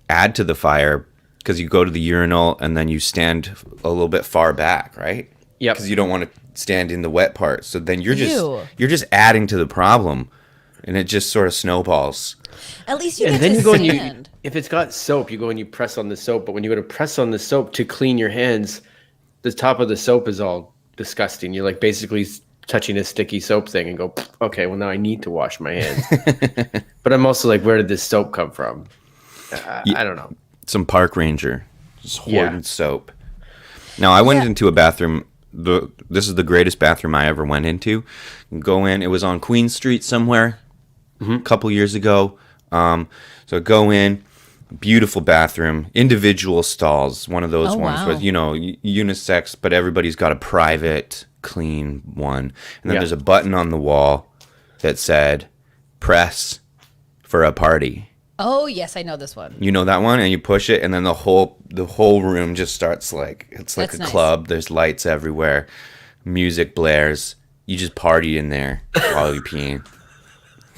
to the fire because you go to the urinal and then you stand a little bit far back, right? Yeah. Because you don't want to stand in the wet part. So then you're just adding to the problem, and it just sort of snowballs. At least you and get then to you go stand. and if it's got soap, you go and you press on the soap. But when you go to press on the soap to clean your hands, the top of the soap is all disgusting. You're like basically touching a sticky soap thing and go, okay, well now I need to wash my hands. But I'm also like, where did this soap come from? I don't know. Some park ranger just hoarding soap. Now I went into a bathroom. This is the greatest bathroom I ever went into. Go in. It was on Queen Street somewhere a couple years ago. So go in. Beautiful bathroom, individual stalls, one of those ones with, you know, unisex, but everybody's got a private, clean one. And then there's a button on the wall that said, press for a party. Oh, yes, I know this one. You know that one? And you push it, and then the whole room just starts like, it's like a club. There's lights everywhere. Music blares. You just party in there while you're peeing.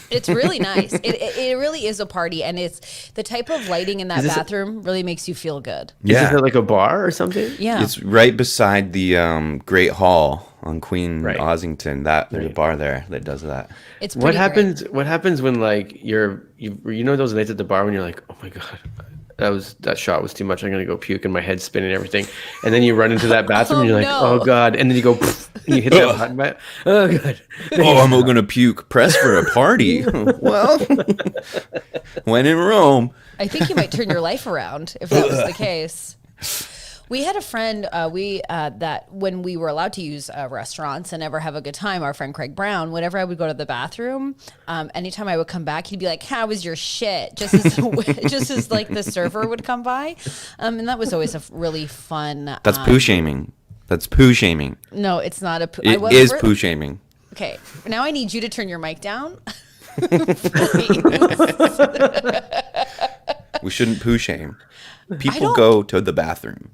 It's really nice. It really is a party, and it's the type of lighting in that bathroom really makes you feel good. Yeah. Is it like a bar or something? Yeah. It's right beside the Great Hall on Queen Ossington. There's a bar there that does that. It's what happens when like you know those nights at the bar when you're like, oh my god, that shot was too much. I'm gonna go puke and my head's spinning and everything. And then you run into that bathroom and you're like, oh god. And then you go and you hit that button. Oh god. Oh, I'm gonna puke. Press for a party. Well, when in Rome. I think you might turn your life around if that was the case. We had a friend, that when we were allowed to use restaurants and ever have a good time, our friend Craig Brown, whenever I would go to the bathroom, anytime I would come back, he'd be like, how was your shit? Just as like the server would come by. And that was always a really fun. That's poo shaming. That's poo shaming. No, it's not a poo. It is poo shaming. Okay. Now I need you to turn your mic down. We shouldn't poo shame. People go to the bathroom.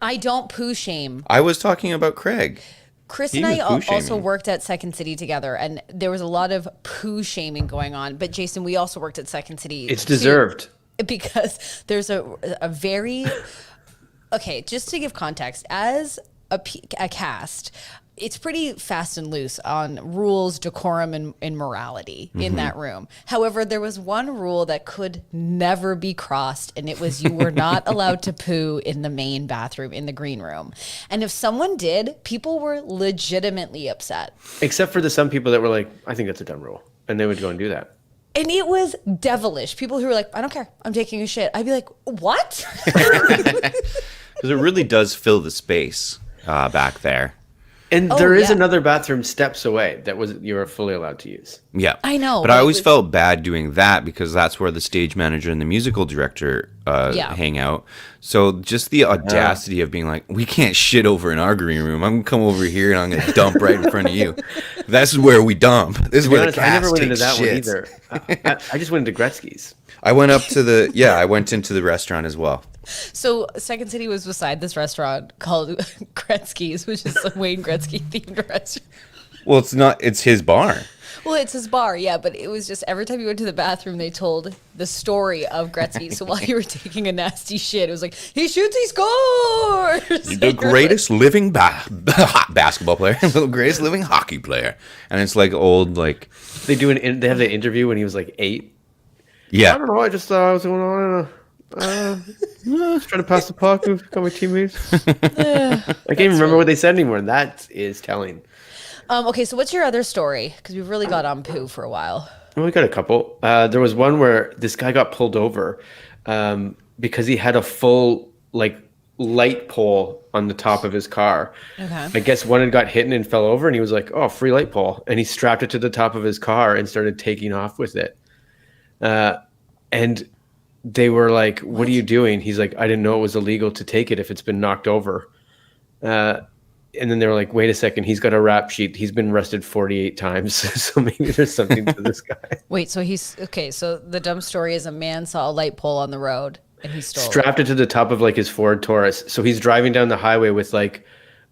I don't poo shame. I was talking about Craig. Chris and I also worked at Second City together, and there was a lot of poo shaming going on. But Jason, we also worked at Second City. It's deserved. Because there's a very... Okay, just to give context, as a cast, it's pretty fast and loose on rules, decorum, and morality in that room. However, there was one rule that could never be crossed, and it was you were not allowed to poo in the main bathroom in the green room. And if someone did, people were legitimately upset. Except for some people that were like, I think that's a dumb rule. And they would go and do that. And it was devilish. People who were like, I don't care, I'm taking a shit. I'd be like, what? Because it really does fill the space back there. And there is another bathroom steps away that you were fully allowed to use. Yeah. I know. But I always felt bad doing that because that's where the stage manager and the musical director hang out. So just the audacity of being like, we can't shit over in our green room. I'm going to come over here and I'm going to dump right in front of you. This is where we dump. This is where the cast I never went into takes that one shits. either. I just went into Gretzky's. I went up to I went into the restaurant as well. So Second City was beside this restaurant called Gretzky's, which is a Wayne Gretzky themed restaurant. Well, it's his bar. Well, it's his bar, yeah, but it was just every time you went to the bathroom, they told the story of Gretzky. So while you were taking a nasty shit, it was like, he shoots, he scores! The greatest living basketball player, the greatest living hockey player. And it's like old, like... They have the interview when he was like 8. Yeah. I don't know, I just thought I was going on just trying to pass the puck with my teammates. I can't even remember what they said anymore. That is telling. Okay, so what's your other story? Because we've really got on poo for a while. Well, we got a couple. There was one where this guy got pulled over because he had a full light pole on the top of his car. Okay. I guess one had got hit and fell over, and he was like, "Oh, free light pole," and he strapped it to the top of his car and started taking off with it. And they were like, "What are you doing?" He's like, "I didn't know it was illegal to take it if it's been knocked over." And then they were like, "Wait a second, he's got a rap sheet. He's been arrested 48 times, so maybe there's something to this guy." Wait, so so the dumb story is a man saw a light pole on the road and he strapped it to the top of his Ford Taurus. So he's driving down the highway with a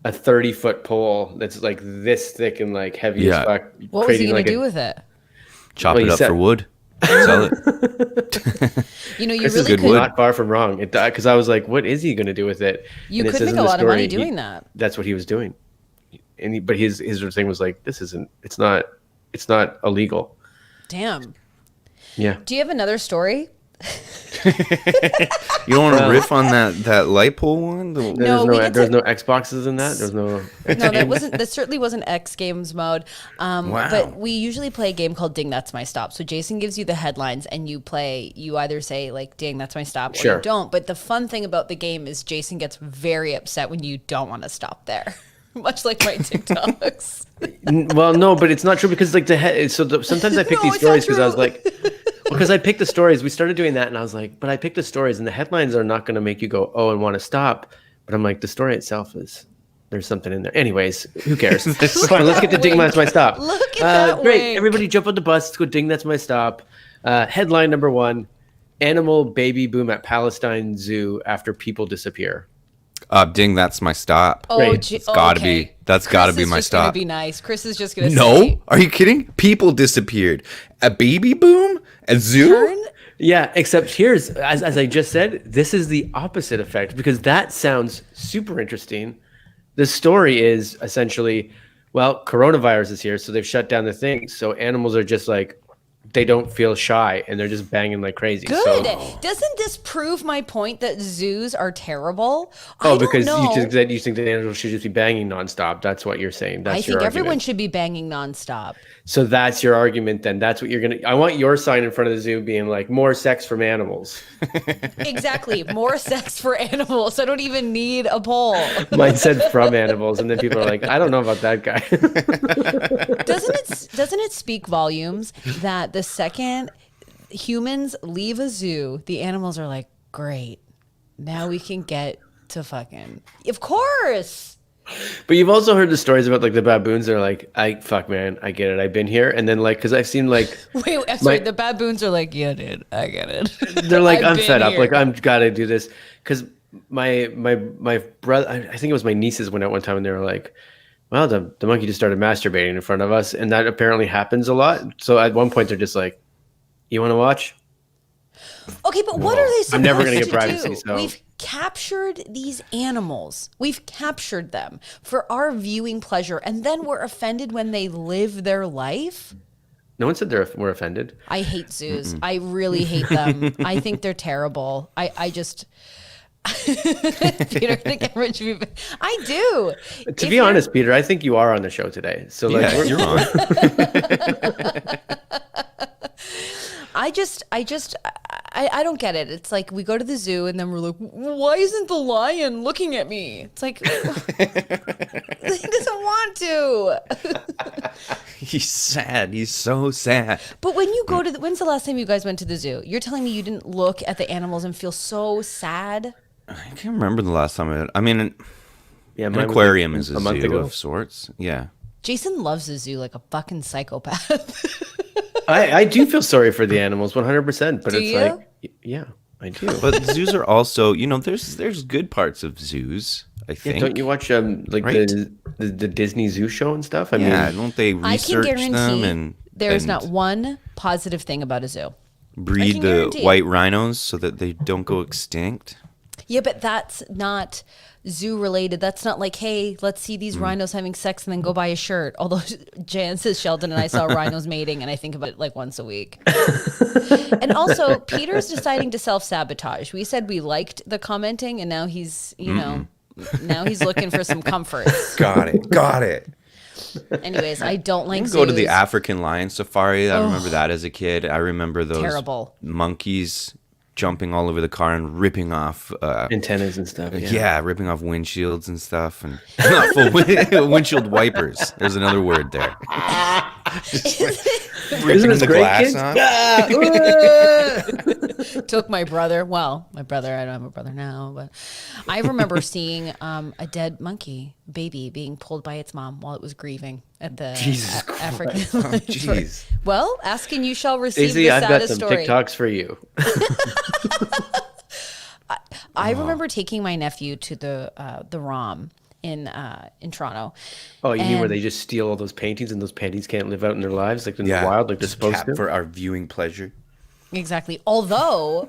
30-foot pole that's like this thick and heavy as fuck. What was he going to do with it? Chop it up for wood. Sell it. You This really could not far from wrong. Because I was like, what is he going to do with it? You could make a lot of money doing that. That's what he was doing. But his thing was like, it's not illegal. Damn. Yeah. Do you have another story? You don't want to riff on that light pole one? There's no Xboxes in that. There's no. That certainly wasn't X Games mode. Wow. But we usually play a game called Ding That's My Stop. So Jason gives you the headlines and you either say Ding That's My Stop or you don't. But the fun thing about the game is Jason gets very upset when you don't want to stop there. Much like my TikToks. Well, no, but it's not true because sometimes I pick these stories because I was like, because I picked the stories. We started doing that and I was like, but I picked the stories and the headlines are not going to make you go, oh, and want to stop. But I'm like, the story itself there's something in there. Anyways, who cares? Fine, let's get to Ding That's My Stop. Look at that great. wink. Everybody jump on the bus. Let's go Ding That's My Stop. Headline number 1, animal baby boom at Palestine Zoo after people disappear. Ding, that's my stop. Oh, It's gotta be. That's gotta be my stop. Chris is just gonna be nice. Chris is just gonna say. No, are you kidding? People disappeared. A baby boom? A zoo? Yeah, except here's, as I just said, this is the opposite effect because that sounds super interesting. The story is essentially, well, coronavirus is here, so they've shut down the thing. So animals are just they don't feel shy and they're just banging like crazy. Good. So, Doesn't this prove my point that zoos are terrible? Because you think that animals should just be banging nonstop. That's what you're saying. I think everyone should be banging nonstop. So that's your argument then. That's what you're going to... I want your sign in front of the zoo being more sex from animals. Exactly. More sex for animals. I don't even need a poll. Mine said from animals. And then people are like, I don't know about that guy. Doesn't it speak volumes that the second humans leave a zoo, the animals are like, great. Now we can get to fucking... Of course. But you've also heard the stories about the baboons that are like, fuck man, I get it. I've been here. And then because I've seen Wait, I'm sorry. The baboons are like, yeah, dude, I get it. They're like, I'm fed up. I'm gotta do this. Because my brother, I think it was my nieces went out one time and they were like, well, the monkey just started masturbating in front of us. And that apparently happens a lot. So at one point they're just like, you want to watch? Okay, but what are they supposed to do? I'm never going to get privacy. So we've captured these animals. We've captured them for our viewing pleasure, and then we're offended when they live their life. No one said we're offended. I hate zoos. I really hate them. I think they're terrible. I just... Peter, I think everyone should be... I do. To be honest, Peter, I think you are on the show today. So you're on. I don't get it. It's like we go to the zoo and then we're like, why isn't the lion looking at me? It's like, he doesn't want to. He's sad. He's so sad. But when you go to when's the last time you guys went to the zoo? You're telling me you didn't look at the animals and feel so sad? I can't remember the last time I mean, an mine was aquarium like is a a month zoo ago. of sorts. Yeah. Jason loves the zoo like a fucking psychopath. I do feel sorry for the animals 100%, but Do it's you? like, yeah, I do. But zoos are also, there's good parts of zoos, I Yeah, think. don't you watch like Right? the Disney Zoo show and stuff? I Yeah, mean, don't they I can research them guarantee and there's and not one positive thing about a zoo. breed can the guarantee it. white rhinos so that they don't go extinct? Yeah, but that's not zoo related. That's not like, hey, let's see these rhinos having sex and then go buy a shirt. Although Jan says Sheldon and I saw rhinos mating, and I think about it like once a week. And also, Peter's deciding to self-sabotage. We said we liked the commenting, and now he's, now he's looking for some comforts. Got it. Anyways, I don't like zoos. Go to the African lion safari. I remember that as a kid. I remember those Terrible. monkeys jumping all over the car and ripping off antennas and stuff. yeah, ripping off windshields and stuff, and not full windshield wipers. There's another word there. Isn't this the great, glass kids? off. Took my brother. Well, my brother. I don't have a brother now, but I remember seeing a dead monkey baby being pulled by its mom while it was grieving at the Jesus African. Jeez. Well, ask and you shall receive Daisy, the I've got saddest some story. TikToks for you. I remember taking my nephew to the ROM in Toronto. Oh, you mean where And- they just steal all those paintings and those paintings can't live out in their lives like in the wild, like they're supposed to? For our viewing pleasure. Exactly. Although,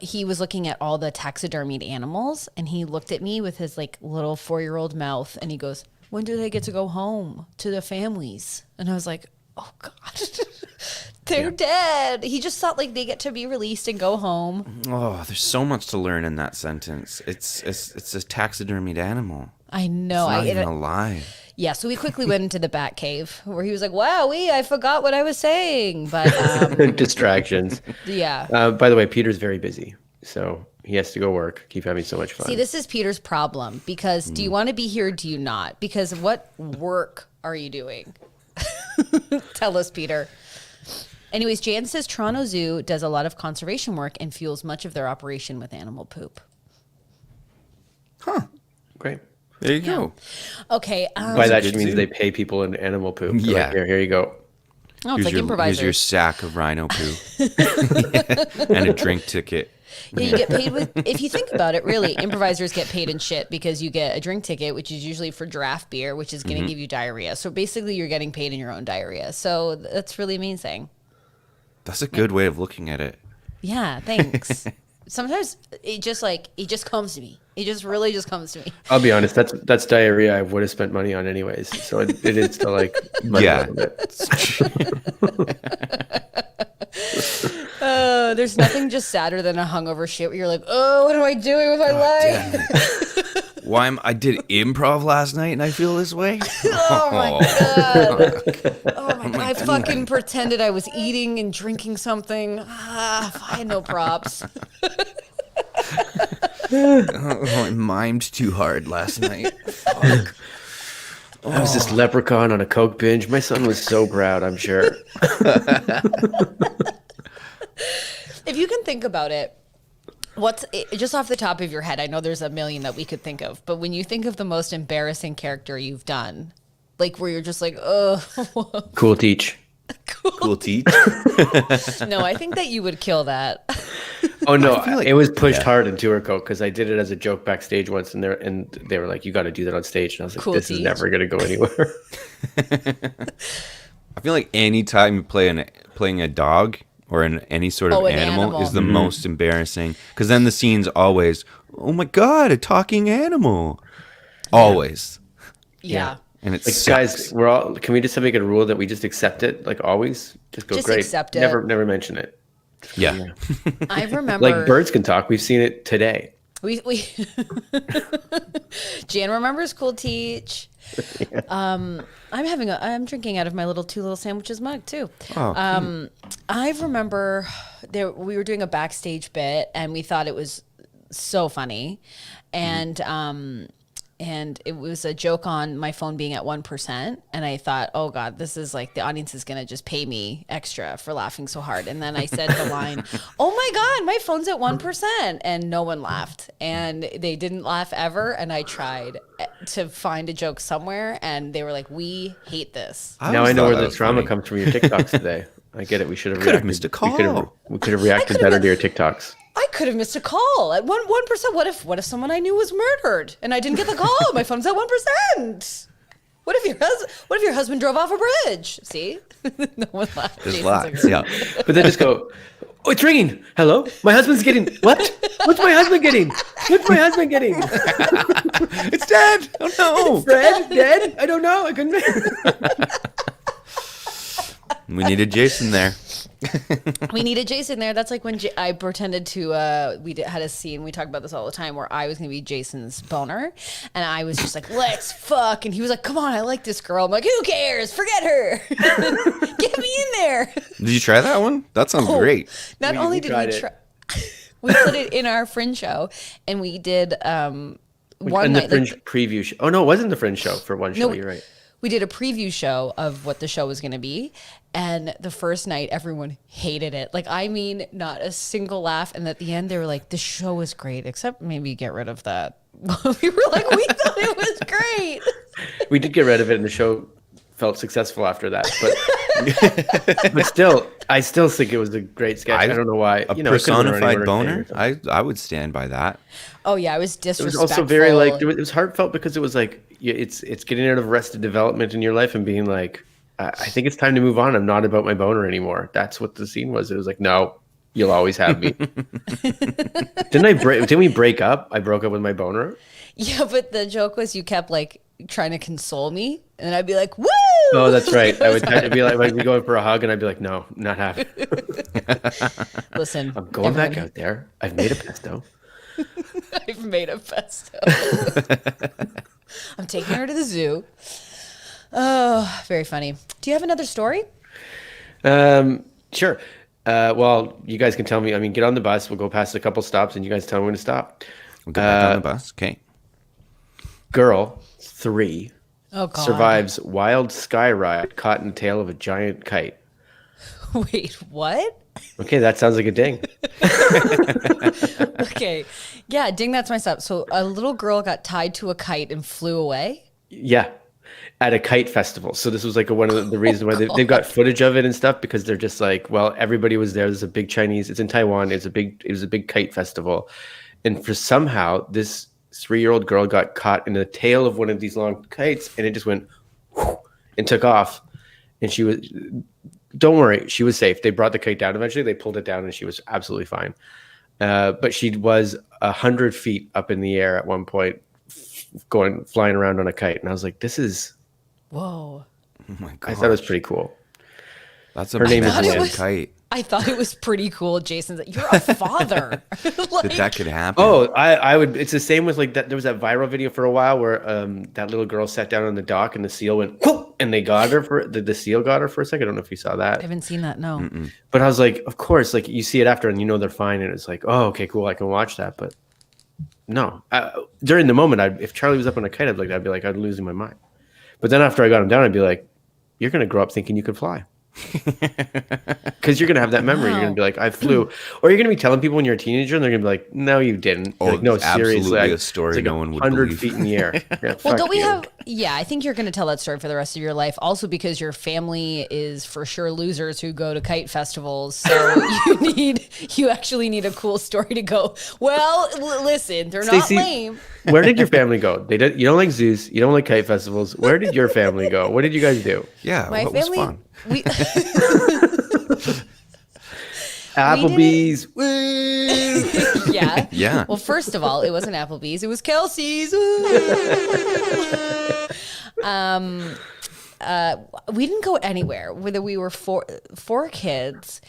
he was looking at all the taxidermied animals, and he looked at me with his like little 4-year-old mouth, and he goes, "When do they get to go home to their families?" And I was like, "Oh God, they're dead." He just thought like they get to be released and go home. Oh, there's so much to learn in that sentence. It's a taxidermied animal. I know. It's not even alive. Yeah, so we quickly went into the Bat Cave where he was like, "Wowee, I forgot what I was saying." But distractions. Yeah. By the way, Peter's very busy, so he has to go work. Keep having so much fun. See, this is Peter's problem because do you want to be here or do you not? Because what work are you doing? Tell us, Peter. Anyways, Jan says Toronto Zoo does a lot of conservation work and fuels much of their operation with animal poop. Great. There you go. Okay. By that, she means they pay people in animal poop. They're like, Yeah. here you go. Oh, it's like improvisers. Here's your sack of rhino poo and a drink ticket. Yeah, you get paid with, if you think about it, really, improvisers get paid in shit because you get a drink ticket, which is usually for draft beer, which is going to give you diarrhea. So basically, you're getting paid in your own diarrhea. So that's really amazing. That's a good way of looking at it. Yeah, thanks. Sometimes it just comes to me. It just really just comes to me. I'll be honest. That's diarrhea I would have spent money on anyways. So it is to like money a little bit. There's nothing just sadder than a hungover shit where you're like, oh, what am I doing with my life? Why I did improv last night and I feel this way? Oh my God. Oh my God. I fucking pretended I was eating and drinking something. I had no props. I mimed too hard last night. Fuck. I was this leprechaun on a Coke binge. My son was so proud, I'm sure. If you can think about it, just off the top of your head, I know there's a million that we could think of, but when you think of the most embarrassing character you've done, like where you're just like, oh. Cool teach. Cool teach. No, I think that you would kill that. Oh no, like- it was pushed hard in Tour Coke because I did it as a joke backstage once, and they were like, "You got to do that on stage," and I was like, Cool "This is teach. never going to go anywhere." I feel like any time you playing a dog or any sort of Oh, an animal animal. is the most embarrassing, because then the scene's always, oh my God, a talking animal. Always. Yeah. And it's Like, guys, can we just make it a rule that we just accept it? Like always, just go Just great. accept it. Never mention it. Yeah. I remember. Like birds can talk. We've seen it today. We Jan remembers Cool Teach. Yeah. I'm drinking out of my two little sandwiches mug too. Oh, I remember we were doing a backstage bit and we thought it was so funny, and it was a joke on my phone being at 1%, and I thought, oh God, this is like the audience is gonna just pay me extra for laughing so hard. And then I said the line, "Oh my God, my phone's at 1%," and no one laughed, and they didn't laugh ever. And I tried to find a joke somewhere, and they were like, "We hate this." Now I know where the trauma comes from your TikToks today. I get it. We should have missed a call. We could have reacted better to your TikToks. I could have missed a call at 1%. What if someone I knew was murdered and I didn't get the call? My phone's at 1%. What if your husband drove off a bridge? See, no one laughed. There's lots, yeah. But then just go, oh, it's ringing. Hello, my husband's getting what? What's my husband getting? What's my husband getting? It's dead. Oh no, Fred dead? I don't know. I couldn't. We needed Jason there. We needed Jason there. That's like when I pretended to, had a scene, we talk about this all the time, where I was going to be Jason's boner. And I was just like, let's fuck. And he was like, come on, I like this girl. I'm like, who cares? Forget her. Get me in there. Did you try that one? That sounds great. Not only did we try, we put it in our Fringe show, and we did one and night. The Fringe preview show. Oh, no, it wasn't the Fringe show for one show. You're right. We did a preview show of what the show was going to be. And the first night, everyone hated it. Like, I mean, not a single laugh. And at the end, they were like, the show was great, except maybe get rid of that. We were like, we thought it was great. We did get rid of it, and the show felt successful after that. But still, I still think it was a great sketch. I don't know why. A personified boner? I would stand by that. Oh, yeah, it was disrespectful. It was also very, like, it was heartfelt because it was like, it's getting out of Arrested Development in your life and being like, I think it's time to move on. I'm not about my boner anymore. That's what the scene was. It was like, no, you'll always have me. Didn't we break up? I broke up with my boner. Yeah, but the joke was you kept like trying to console me, and I'd be like, woo! Oh, that's right. I would be like, I'd be going for a hug, and I'd be like, no, not happening. Listen, I'm going back out there. I've made a pesto. I've made a pesto. I'm taking her to the zoo. Oh, very funny. Do you have another story? Sure. Well, you guys can tell me. I mean, get on the bus. We'll go past a couple stops, and you guys tell me when to stop. We'll get back on the bus. Okay. Girl, 3, survives wild sky ride caught in the tail of a giant kite. Wait, what? Okay, that sounds like a ding. Okay. Yeah, ding, that's my stuff. So a little girl got tied to a kite and flew away? Yeah. At a kite festival. So this was like one of the reasons why they've got footage of it and stuff, because they're just like, well, everybody was there. There's a big Chinese, it's in Taiwan. It was a big kite festival. And for somehow this 3-year-old girl got caught in the tail of one of these long kites, and it just went whoosh, and took off. And don't worry, she was safe. They brought the kite down eventually. They pulled it down and she was absolutely fine. But she was 100 feet up in the air at one point, flying around on a kite. And I was like, this is... Whoa. Oh my God. I thought it was pretty cool. That's a Her name is Lynn Kite. I thought it was pretty cool. Jason's like, you're a father. Like, that could happen. Oh, I would. It's the same with like that. There was that viral video for a while where that little girl sat down on the dock and the seal went whoop, and they got her for the seal got her for a second. I don't know if you saw that. I haven't seen that. No. Mm-mm. But I was like, of course, like you see it after and you know they're fine, and it's like, oh, okay, cool, I can watch that. But no, during the moment, if Charlie was up on a kite, I'd be like, I'd losing my mind. But then after I got him down, I'd be like, you're gonna grow up thinking you could fly. Because you're gonna have that memory. You're gonna be like, I flew, or you're gonna be telling people when you're a teenager, and they're gonna be like, no, you didn't. Oh, like, no, seriously, a story like no one would 100 believe. feet in the air. Yeah, well, don't we have? Yeah, I think you're going to tell that story for the rest of your life. Also, because your family is for sure losers who go to kite festivals, so you actually need a cool story to go. Well, listen, they're Stacey, not lame. Where did your family go? You don't like zoos. You don't like kite festivals. Where did your family go? What did you guys do? Yeah, My what family. was fun? Applebee's. Yeah. Yeah. Well, first of all, it wasn't Applebee's. It was Kelsey's. We didn't go anywhere. Whether we were four kids,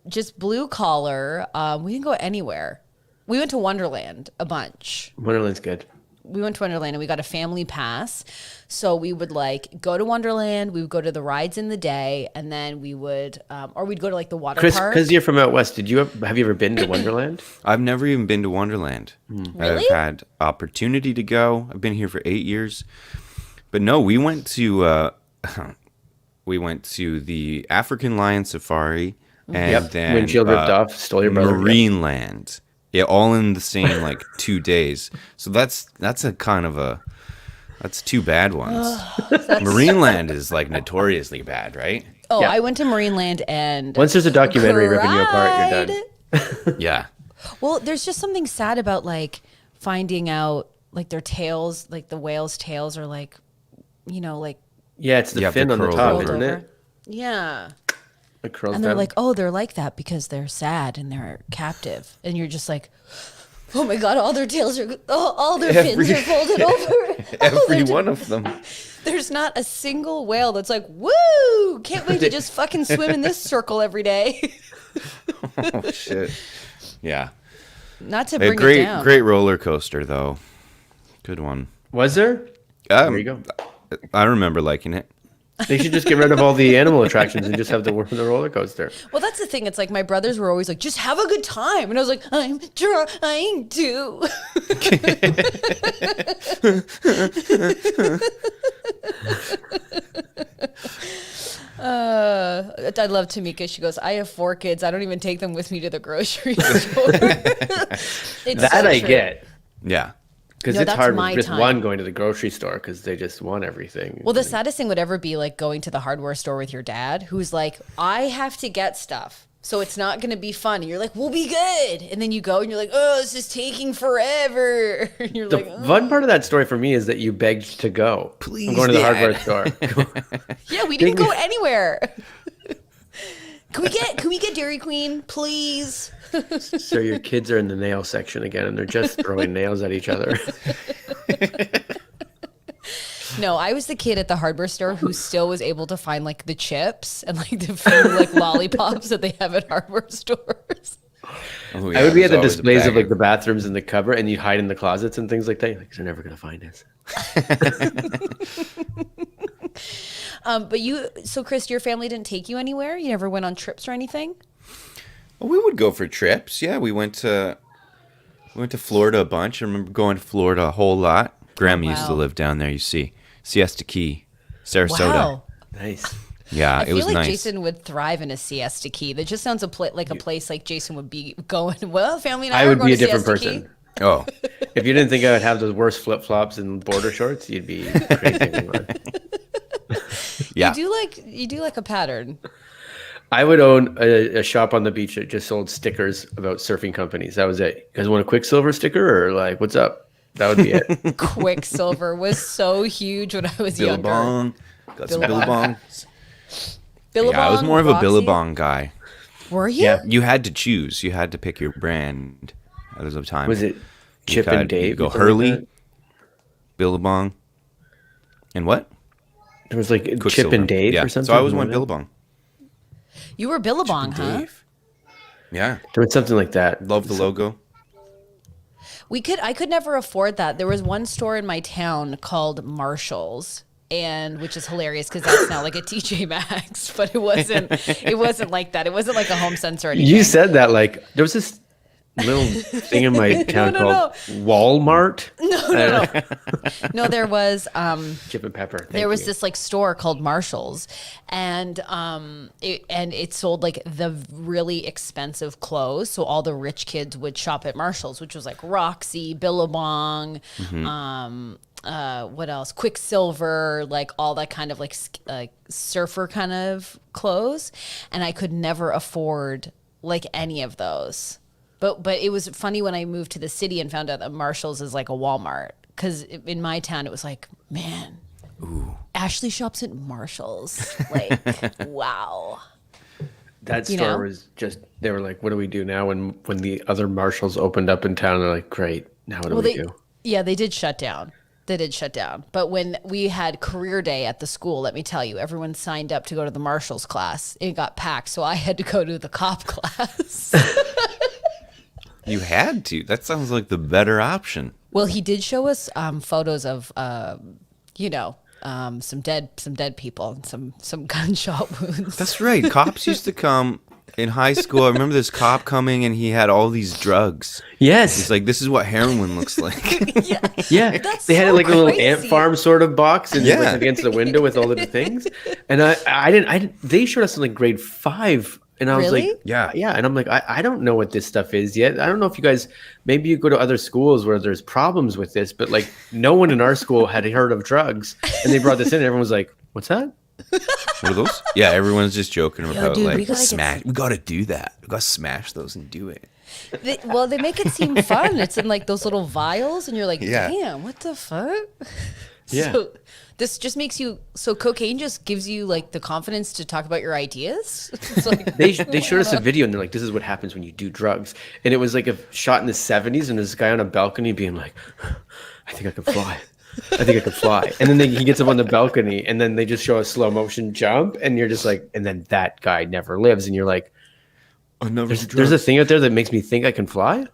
just blue collar. We didn't go anywhere. We went to Wonderland a bunch. Wonderland's good. We went to Wonderland and we got a family pass. So we would like go to Wonderland. We would go to the rides in the day, and then we would, or we'd go to like the water Chris, park. because you're from out west, have you ever been to Wonderland? I've never even been to Wonderland. Really? I've had opportunity to go. I've been here for 8 years, but no, we went to the African Lion Safari, and then windshield ripped off, stole your brother. Marineland. Yeah, all in the same like 2 days. So that's a kind of that's 2 bad ones. Marineland is like notoriously bad, right? Oh, Yeah. I went to Marineland and Once there's a documentary ripping you apart, you're done. Yeah. Well, there's just something sad about like finding out like their tails, like the whales' tails are like, like Yeah, it's the Yeah, fin the on the curls top, over. isn't over. it? Yeah. It curls And they're down. like, oh, they're like that because they're sad and they're captive. And you're just like, oh my God, all their tails are, all their fins are folded over. Every one of them. There's not a single whale that's like, woo, can't wait to just fucking swim in this circle every day. Oh shit. Yeah. Not to A bring it down. great roller coaster though. Good one. Was there? There you go. I remember liking it. They should just get rid of all the animal attractions and just have the roller coaster. Well, that's the thing. It's like my brothers were always like, just have a good time. And I was like, I'm trying to. I love Tamika. She goes, I have 4 kids. I don't even take them with me to the grocery store. It's That so I true. get. Yeah. Because No, it's that's hard my with just time. one going to the grocery store because they just want everything. Well, the saddest thing would ever be like going to the hardware store with your dad, who's like, I have to get stuff, so it's not going to be fun. And you're like, we'll be good. And then you go and you're like, oh, this is taking forever. And you're The like, oh. fun part of that story for me is that you begged to go. Please, I'm going to the Dad. hardware store. Yeah, we didn't go anywhere. Can we get Dairy Queen, please? So your kids are in the nail section again, and they're just throwing nails at each other. No, I was the kid at the hardware store who still was able to find like the chips and like the few like lollipops that they have at hardware stores. Oh, yeah, I would be at there's the always a displays of bag like the bathrooms and the cover, and you hide in the closets and things like that. You're like, they're never gonna find us. But so Chris, your family didn't take you anywhere? You never went on trips or anything? Well, we would go for trips. Yeah, we went to Florida a bunch. I remember going to Florida a whole lot. Grandma used to wow. live down there, you see. Siesta Key, Sarasota. Wow. Nice. Yeah, I it feel was like nice. Jason would thrive in a Siesta Key. That just sounds like a place like Jason would be going, well, family and I I are would going be a to different Siesta person. Key. Oh, If you didn't think I would have those worst flip flops and border shorts, you'd be crazy. yeah. You do like a pattern. I would own a shop on the beach that just sold stickers about surfing companies. That was it. You guys want a Quicksilver sticker or like, what's up? That would be it. Quicksilver was so huge when I was younger. Billabong. Got some Billabong. Billabongs. Billabong, Yeah, I was more of a Roxy. Billabong guy. Were you? Yeah. You had to choose. You had to pick your brand at the time. Was it You Chip could- and Dave? You go or something like Hurley, that? Billabong, and what? There was like Chip Quicksilver. and Dave Yeah. or something. So I always went wasn't it? Billabong. You were Billabong, huh? Dave. Yeah. There was something like that. Love the logo. I could never afford that. There was one store in my town called Marshall's, and which is hilarious because that's now like a TJ Maxx, but it wasn't like that. It wasn't like a home sense or anything. You said that like there was this little thing in my town no, called Walmart. No, there was Chip and Pepper. Thank there was you. this like store called Marshall's, and it sold like the really expensive clothes. So all the rich kids would shop at Marshall's, which was like Roxy, Billabong, what else? Quicksilver, like all that kind of like surfer kind of clothes, and I could never afford like any of those. But it was funny when I moved to the city and found out that Marshall's is like a Walmart. Because in my town, it was like, man, Ashley shops at Marshall's. Like, wow. That You store know? was just. They were like, "What do we do now?" When the other Marshalls opened up in town, they're like, "Great, now what do we do?" Yeah, they did shut down. But when we had career day at the school, let me tell you, everyone signed up to go to the Marshall's class. It got packed, so I had to go to the cop class. You had to. That sounds like the better option. Well, he did show us photos of, some dead people and some gunshot wounds. That's right. Cops used to come in high school. I remember this cop coming and he had all these drugs. Yes. He's like, this is what heroin looks like. Yeah, they had like a little ant farm sort of box, and Yeah. like against the window with all of the things. And I didn't. They showed us in like grade 5, and I was Really? like, yeah. And I'm like, I don't know what this stuff is yet. I don't know if you guys, maybe you go to other schools where there's problems with this, but like no one in our school had heard of drugs, and they brought this in, and everyone was like, what's that? What are those? Yeah, everyone's just joking about dude, we like gotta get smash. We got to do that. We got to smash those and do it. They make it seem fun. It's in like those little vials, and you're like, Yeah. damn, what the fuck? Yeah. So this just makes you, so cocaine just gives you like the confidence to talk about your ideas. It's like, They showed us a video, and they're like, this is what happens when you do drugs. And it was like a shot in the 70s, and this guy on a balcony being like, I think I can fly. I think I could fly. And then he gets up on the balcony, and then they just show a slow motion jump, and you're just like, and then that guy never lives. And you're like, there's a thing out there that makes me think I can fly.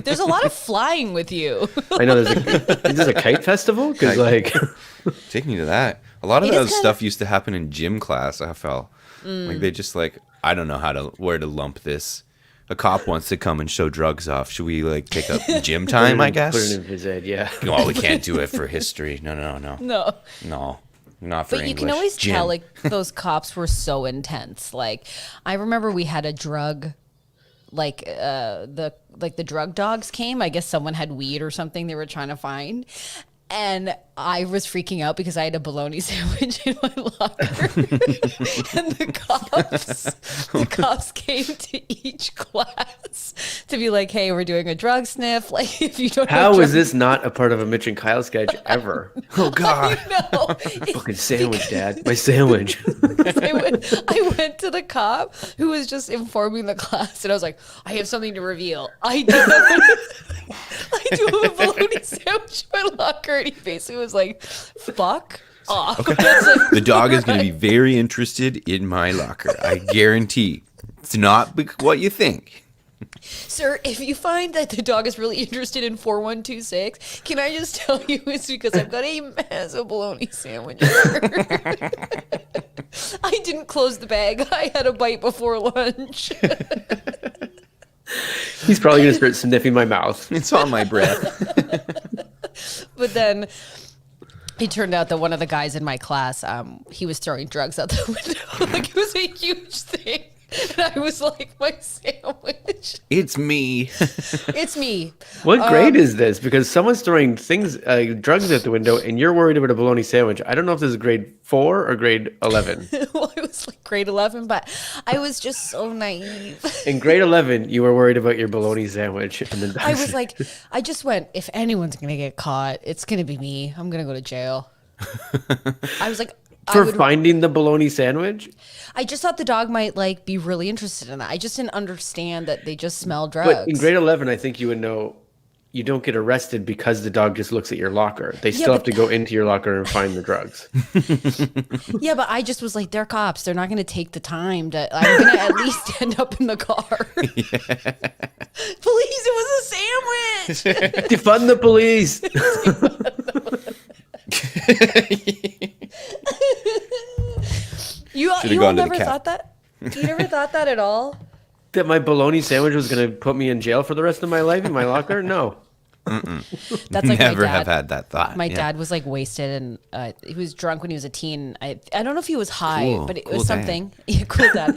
there's a lot of flying with you. I know there's a kite festival, because like Take me to that. A lot of It that is stuff used to happen in gym class. I felt like they just like, I don't know where to lump this. A cop wants to come and show drugs off. Should we like take up gym time? I guess. Put it in his head, yeah. Oh, we can't do it for history. No. No. No, not for But you English. can always Gym. tell like those cops were so intense. Like I remember we had a drug, like the drug dogs came. I guess someone had weed or something they were trying to find. And I was freaking out because I had a bologna sandwich in my locker. And the cops came to each class to be like, hey, we're doing a drug sniff. Like, if you don't How have is drugs- this not a part of a Mitch and Kyle sketch ever? Oh God. No. Fucking sandwich, Dad. My sandwich. I went to the cop who was just informing the class, and I was like, I have something to reveal. I do have a bologna sandwich in my locker, and he basically was like, fuck off. The dog is going to be very interested in my locker. I guarantee. It's not what you think. Sir, if you find that the dog is really interested in 4126, can I just tell you it's because I've got a massive bologna sandwich here. I didn't close the bag. I had a bite before lunch. He's probably gonna start sniffing my mouth. It's on my breath. But then it turned out that one of the guys in my class, he was throwing drugs out the window. Like, it was a huge thing. And I was like, my sandwich. It's me. It's me. What grade is this? Because someone's throwing drugs out the window, and you're worried about a bologna sandwich. I don't know if this is grade 4 or grade 11. Well, it was like grade 11, but I was just so naive. In grade 11, you were worried about your bologna sandwich, and then I was like, I just went, if anyone's going to get caught, it's going to be me. I'm going to go to jail. I was like, for finding the bologna sandwich. I just thought the dog might like be really interested in that. I just didn't understand that they just smell drugs. But in grade 11, I think you would know you don't get arrested because the dog just looks at your locker. They still have to go into your locker and find the drugs. Yeah, but I just was like, they're cops. They're not going to take the time to. I'm going to at least end up in the car. Police, it was a sandwich. Defund the police. You all never thought that? You never thought that at all? That my bologna sandwich was going to put me in jail for the rest of my life in my locker? No. That's like Never my dad. have had that thought. My dad was like wasted, and he was drunk when he was a teen. I don't know if he was high, Cool. but it Cool was dad. something. Yeah, cool dad.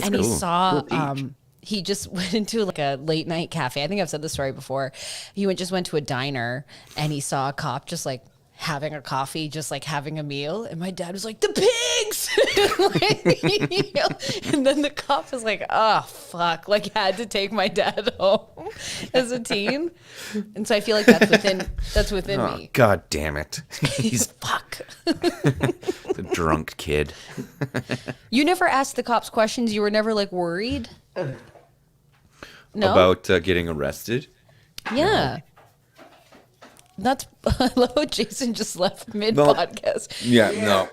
And he cool. saw. Cool He just went into like a late night cafe. I think I've said this story before. He just went to a diner, and he saw a cop just like having a coffee, just like having a meal. And my dad was like, the pigs. And then the cop was like, oh, fuck. Like, had to take my dad home as a teen. And so I feel like that's within me. God damn it. He's fuck. The drunk kid. You never asked the cops questions. You were never like worried? No? About getting arrested? Yeah. I love how Jason just left mid podcast. Yeah, no.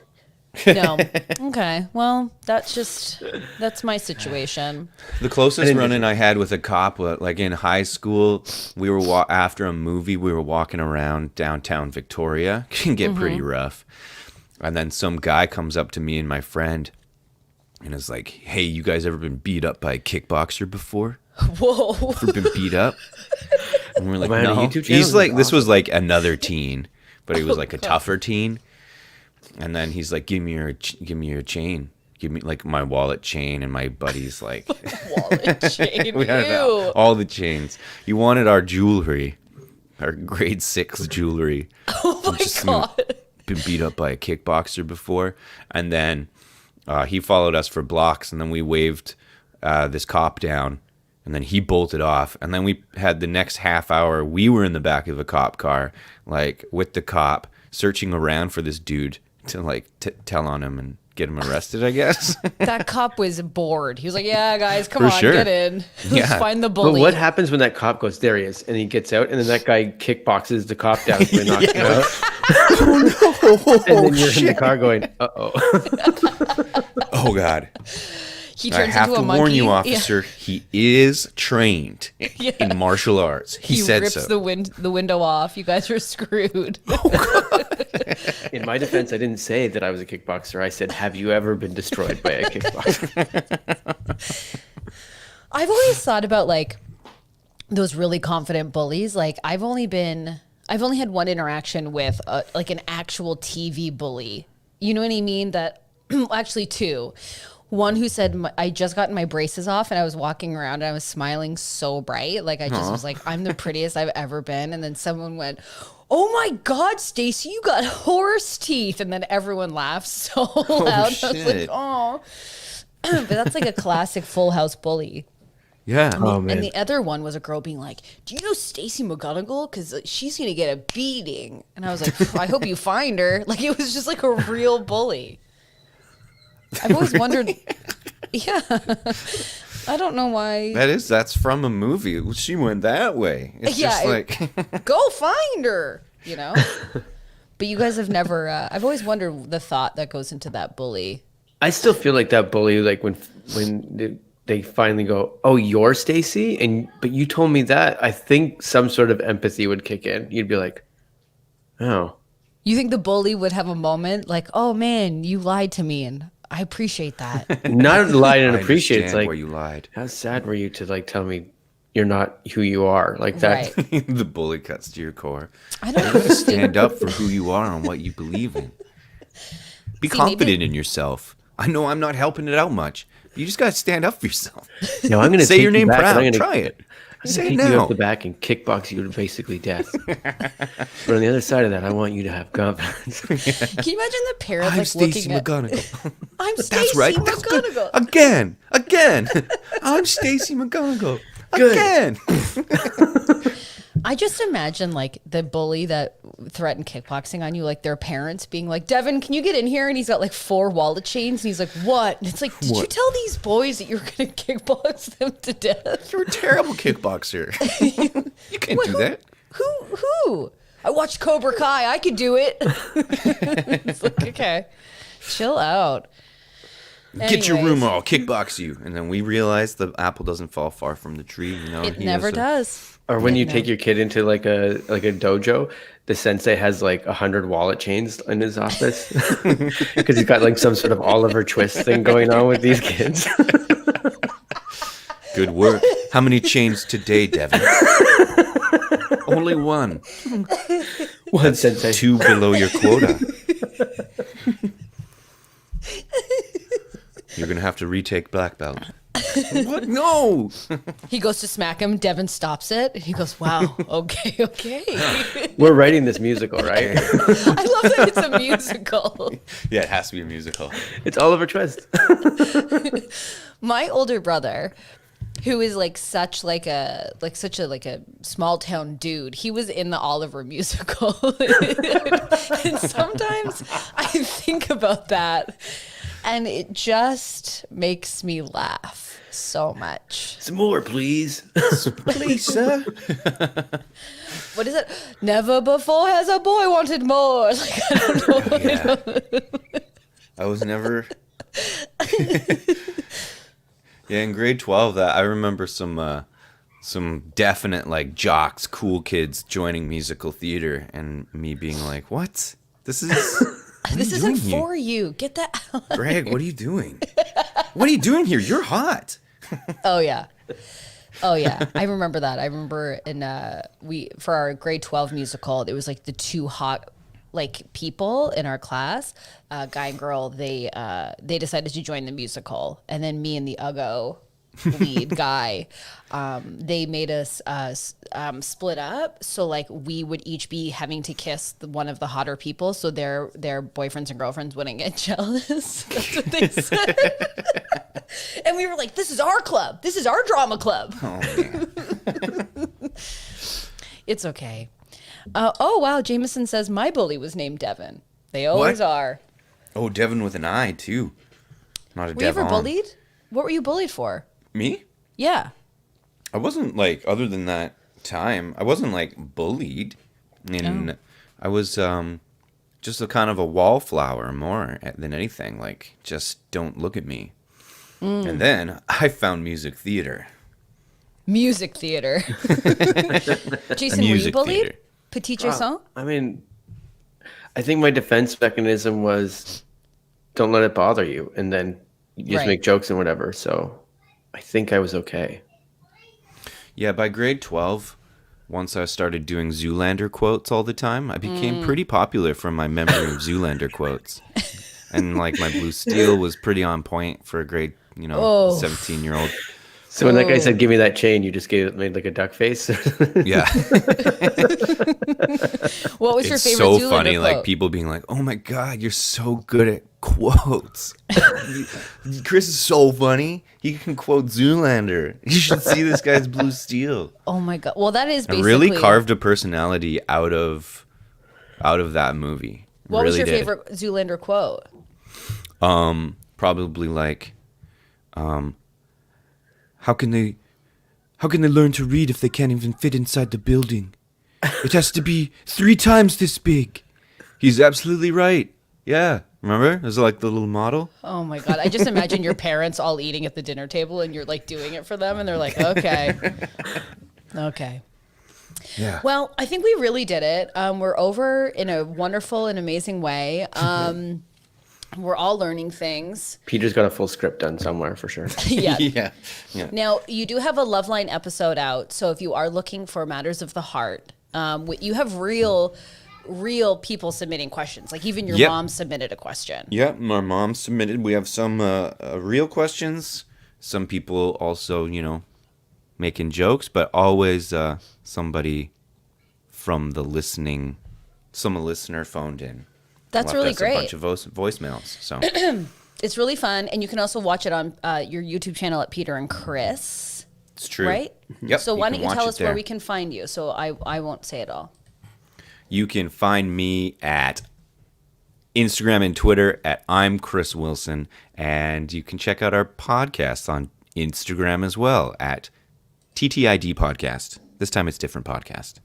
No. Okay. Well, that's my situation. The closest run-in I had with a cop, like in high school, we were after a movie, we were walking around downtown Victoria. Can get pretty rough. And then some guy comes up to me and my friend and is like, "Hey, you guys ever been beat up by a kickboxer before?" Whoa. Ever been beat up? And we're like, Am I on a no. YouTube channel? He's like, this was like another teen, but he was like a tougher teen. And then he's like, give me your chain. Give me like my wallet chain. And my buddy's like, Wallet chain. we had Ew. all the chains. He wanted our jewelry, our grade 6 jewelry. Oh my God. Been beat up by a kickboxer before. And then he followed us for blocks. And then we waved this cop down. And then he bolted off. And then we had the next half hour, we were in the back of a cop car, like with the cop, searching around for this dude to like tell on him and get him arrested, I guess. That cop was bored. He was like, yeah, guys, come For on, sure. get in. Let's find the bully. But what happens when that cop goes, there he is, and he gets out, and then that guy kickboxes the cop down by knocking him out? Oh, no. And then you're in the car going, uh-oh. Oh, God. He I turns have into to a monkey. warn you, officer, he is trained in martial arts. He said rips so. the window off. You guys are screwed. In my defense, I didn't say that I was a kickboxer. I said, have you ever been destroyed by a kickboxer? I've always thought about like those really confident bullies. Like I've only had one interaction with like an actual TV bully. You know what I mean? That actually two. One who said, I just gotten my braces off and I was walking around and I was smiling so bright. Like I just was like, I'm the prettiest I've ever been. And then someone went, oh my God, Stacey, you got horse teeth. And then everyone laughed so loud. Shit. I was like, oh. But that's like a classic Full House bully. Yeah. And the other one was a girl being like, do you know Stacey McGonigal? Because she's going to get a beating. And I was like, I hope you find her. Like it was just like a real bully. I've always wondered. Yeah. I don't know why. That's from a movie. She went that way. It's just like go find her, you know? But you guys have never I've always wondered the thought that goes into that bully. I still feel like that bully, like when they finally go, oh, you're Stacey? But you told me that. I think some sort of empathy would kick in. You'd be like, oh. You think the bully would have a moment like, oh man, you lied to me and I appreciate that. Not lied and I appreciate. It's understand like, where you lied. How sad were you to like tell me you're not who you are? Like that. Right. The bully cuts to your core. I don't know. Stand up for who you are and what you believe in. Be confident in yourself. I know I'm not helping it out much. But you just got to stand up for yourself. No, I'm going to say your name proud. Try it. Say it take now. you up the back and kickbox you to basically death. But on the other side of that, I want you to have confidence. Can you imagine the parents I'm like Stacey looking McGonigal. I'm That's Stacey right. That's good. McGonigal. Again. I'm Stacey McGonigal. Good. Again. I just imagine like the bully that threatened kickboxing on you, like their parents being like, Devin, can you get in here? And he's got like 4 wallet chains. And he's like, what? And it's like, did you tell these boys that you were going to kickbox them to death? You're a terrible kickboxer. You can't do that. Who? I watched Cobra Kai. I could do it. It's like, okay, chill out. Get your Anyways. room, or I'll kickbox you. And then we realize the apple doesn't fall far from the tree. You know, It he never has a- does. Or when you take your kid into like a dojo, the sensei has like 100 wallet chains in his office because he's got like some sort of Oliver Twist thing going on with these kids. Good work. How many chains today, Devin? Only one. One sensei. 2 below your quota. You're going to have to retake black belt. What? No. He goes to smack him. Devin stops it. And he goes, wow, okay. We're writing this musical, right? I love that it's a musical. Yeah, it has to be a musical. It's Oliver Twist. My older brother, who is like such a small town dude, he was in the Oliver musical. And sometimes I think about that and it just makes me laugh so much. Some more, please. Please, sir. What is it? Never before has a boy wanted more. Like, I don't know. I was never. Yeah, in grade 12, that I remember some definite like jocks, cool kids joining musical theater, and me being like, "What? This is This isn't for you. Get that out. Greg, what are you doing? What are you doing here? You're hot." Oh yeah. Oh yeah. I remember that. I remember in for our grade 12 musical, it was like the two hot like people in our class, guy and girl, they decided to join the musical, and then me and the Uggo lead guy, they made us split up, so like we would each be having to kiss one of the hotter people, so their boyfriends and girlfriends wouldn't get jealous. That's what they said. And we were like, this is our club, this is our drama club. Oh man. It's okay. Oh wow, Jameson says my bully was named Devin. They always are. Oh, Devin with an I too, not a Were you ever Devon. bullied? What were you bullied for? Me? Yeah. I wasn't like, other than that time, I wasn't like bullied. And I was just a kind of a wallflower more than anything. Like, just don't look at me. And then I found music theater. Music theater. Jason, were you bullied? Petit Jason? I mean, I think my defense mechanism was don't let it bother you, and then you just make jokes and whatever. So I think I was okay. Yeah, by grade 12, once I started doing Zoolander quotes all the time, I became pretty popular from my memory of Zoolander quotes. And like my blue steel was pretty on point for a grade, 17-year-old. So when that guy said, "Give me that chain," you just made like a duck face. Yeah. What was your It's favorite so Zoolander funny, quote? like people being like, "Oh my god, you're so good at quotes." Chris is so funny. He can quote Zoolander. You should see this guy's blue steel. Oh my god. Well, that is I basically really carved a personality out of that movie. What really was your did. favorite Zoolander quote? Probably like, how can they learn to read if they can't even fit inside the building? It has to be 3 times this big. He's absolutely right. Yeah. Remember? It was like the little model. Oh my god. I just imagine your parents all eating at the dinner table and you're like doing it for them and they're like, okay. Okay. Yeah. Well, I think we really did it. We're over in a wonderful and amazing way. We're all learning things. Peter's got a full script done somewhere for sure. Yeah. Yeah. Now, you do have a Loveline episode out. So if you are looking for Matters of the Heart, you have real people submitting questions. Like even your mom submitted a question. Yeah, my mom submitted. We have some real questions. Some people also, making jokes, but always somebody from the listener phoned in. That's Left really us great. A bunch of voicemails. So It's really fun. And you can also watch it on your YouTube channel at Peter and Chris. it's true. Right? Yep. So why don't can you watch tell it us where there. we can find you? So I won't say it all. You can find me at Instagram and Twitter at I'm Chris Wilson, and you can check out our podcast on Instagram as well at TTID Podcast. This time it's different podcast.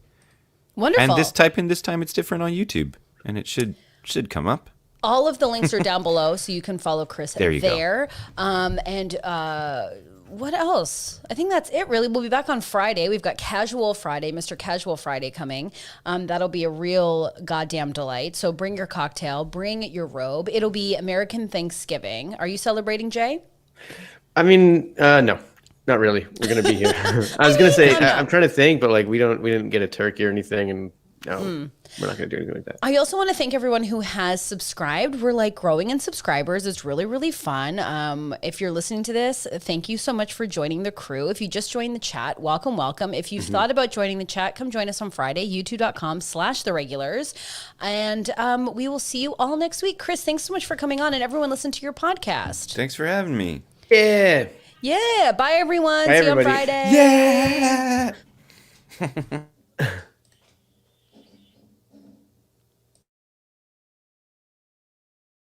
Wonderful. And type in this time it's different on YouTube, and it should come up. All of the links are down below, so you can follow Chris There you go. there. And what else? I think that's it, really. We'll be back on Friday. We've got Casual Friday, Mr. Casual Friday coming. That'll be a real goddamn delight. So bring your cocktail, bring your robe. It'll be American Thanksgiving. Are you celebrating, Jay? I mean, no, not really. We're gonna be here. I was gonna say I'm trying to think, but like we didn't get a turkey or anything, and no, we're not gonna do anything like that. I also want to thank everyone who has subscribed. We're like growing in subscribers. It's really, really fun. If you're listening to this, thank you so much for joining the crew. If you just joined the chat, welcome, welcome. If you've thought about joining the chat, come join us on Friday, youtube.com/theregulars. And we will see you all next week. Chris, thanks so much for coming on, and everyone listen to your podcast. Thanks for having me. Yeah. Yeah. Bye, everyone. Bye, see you on everybody. Friday. Yeah.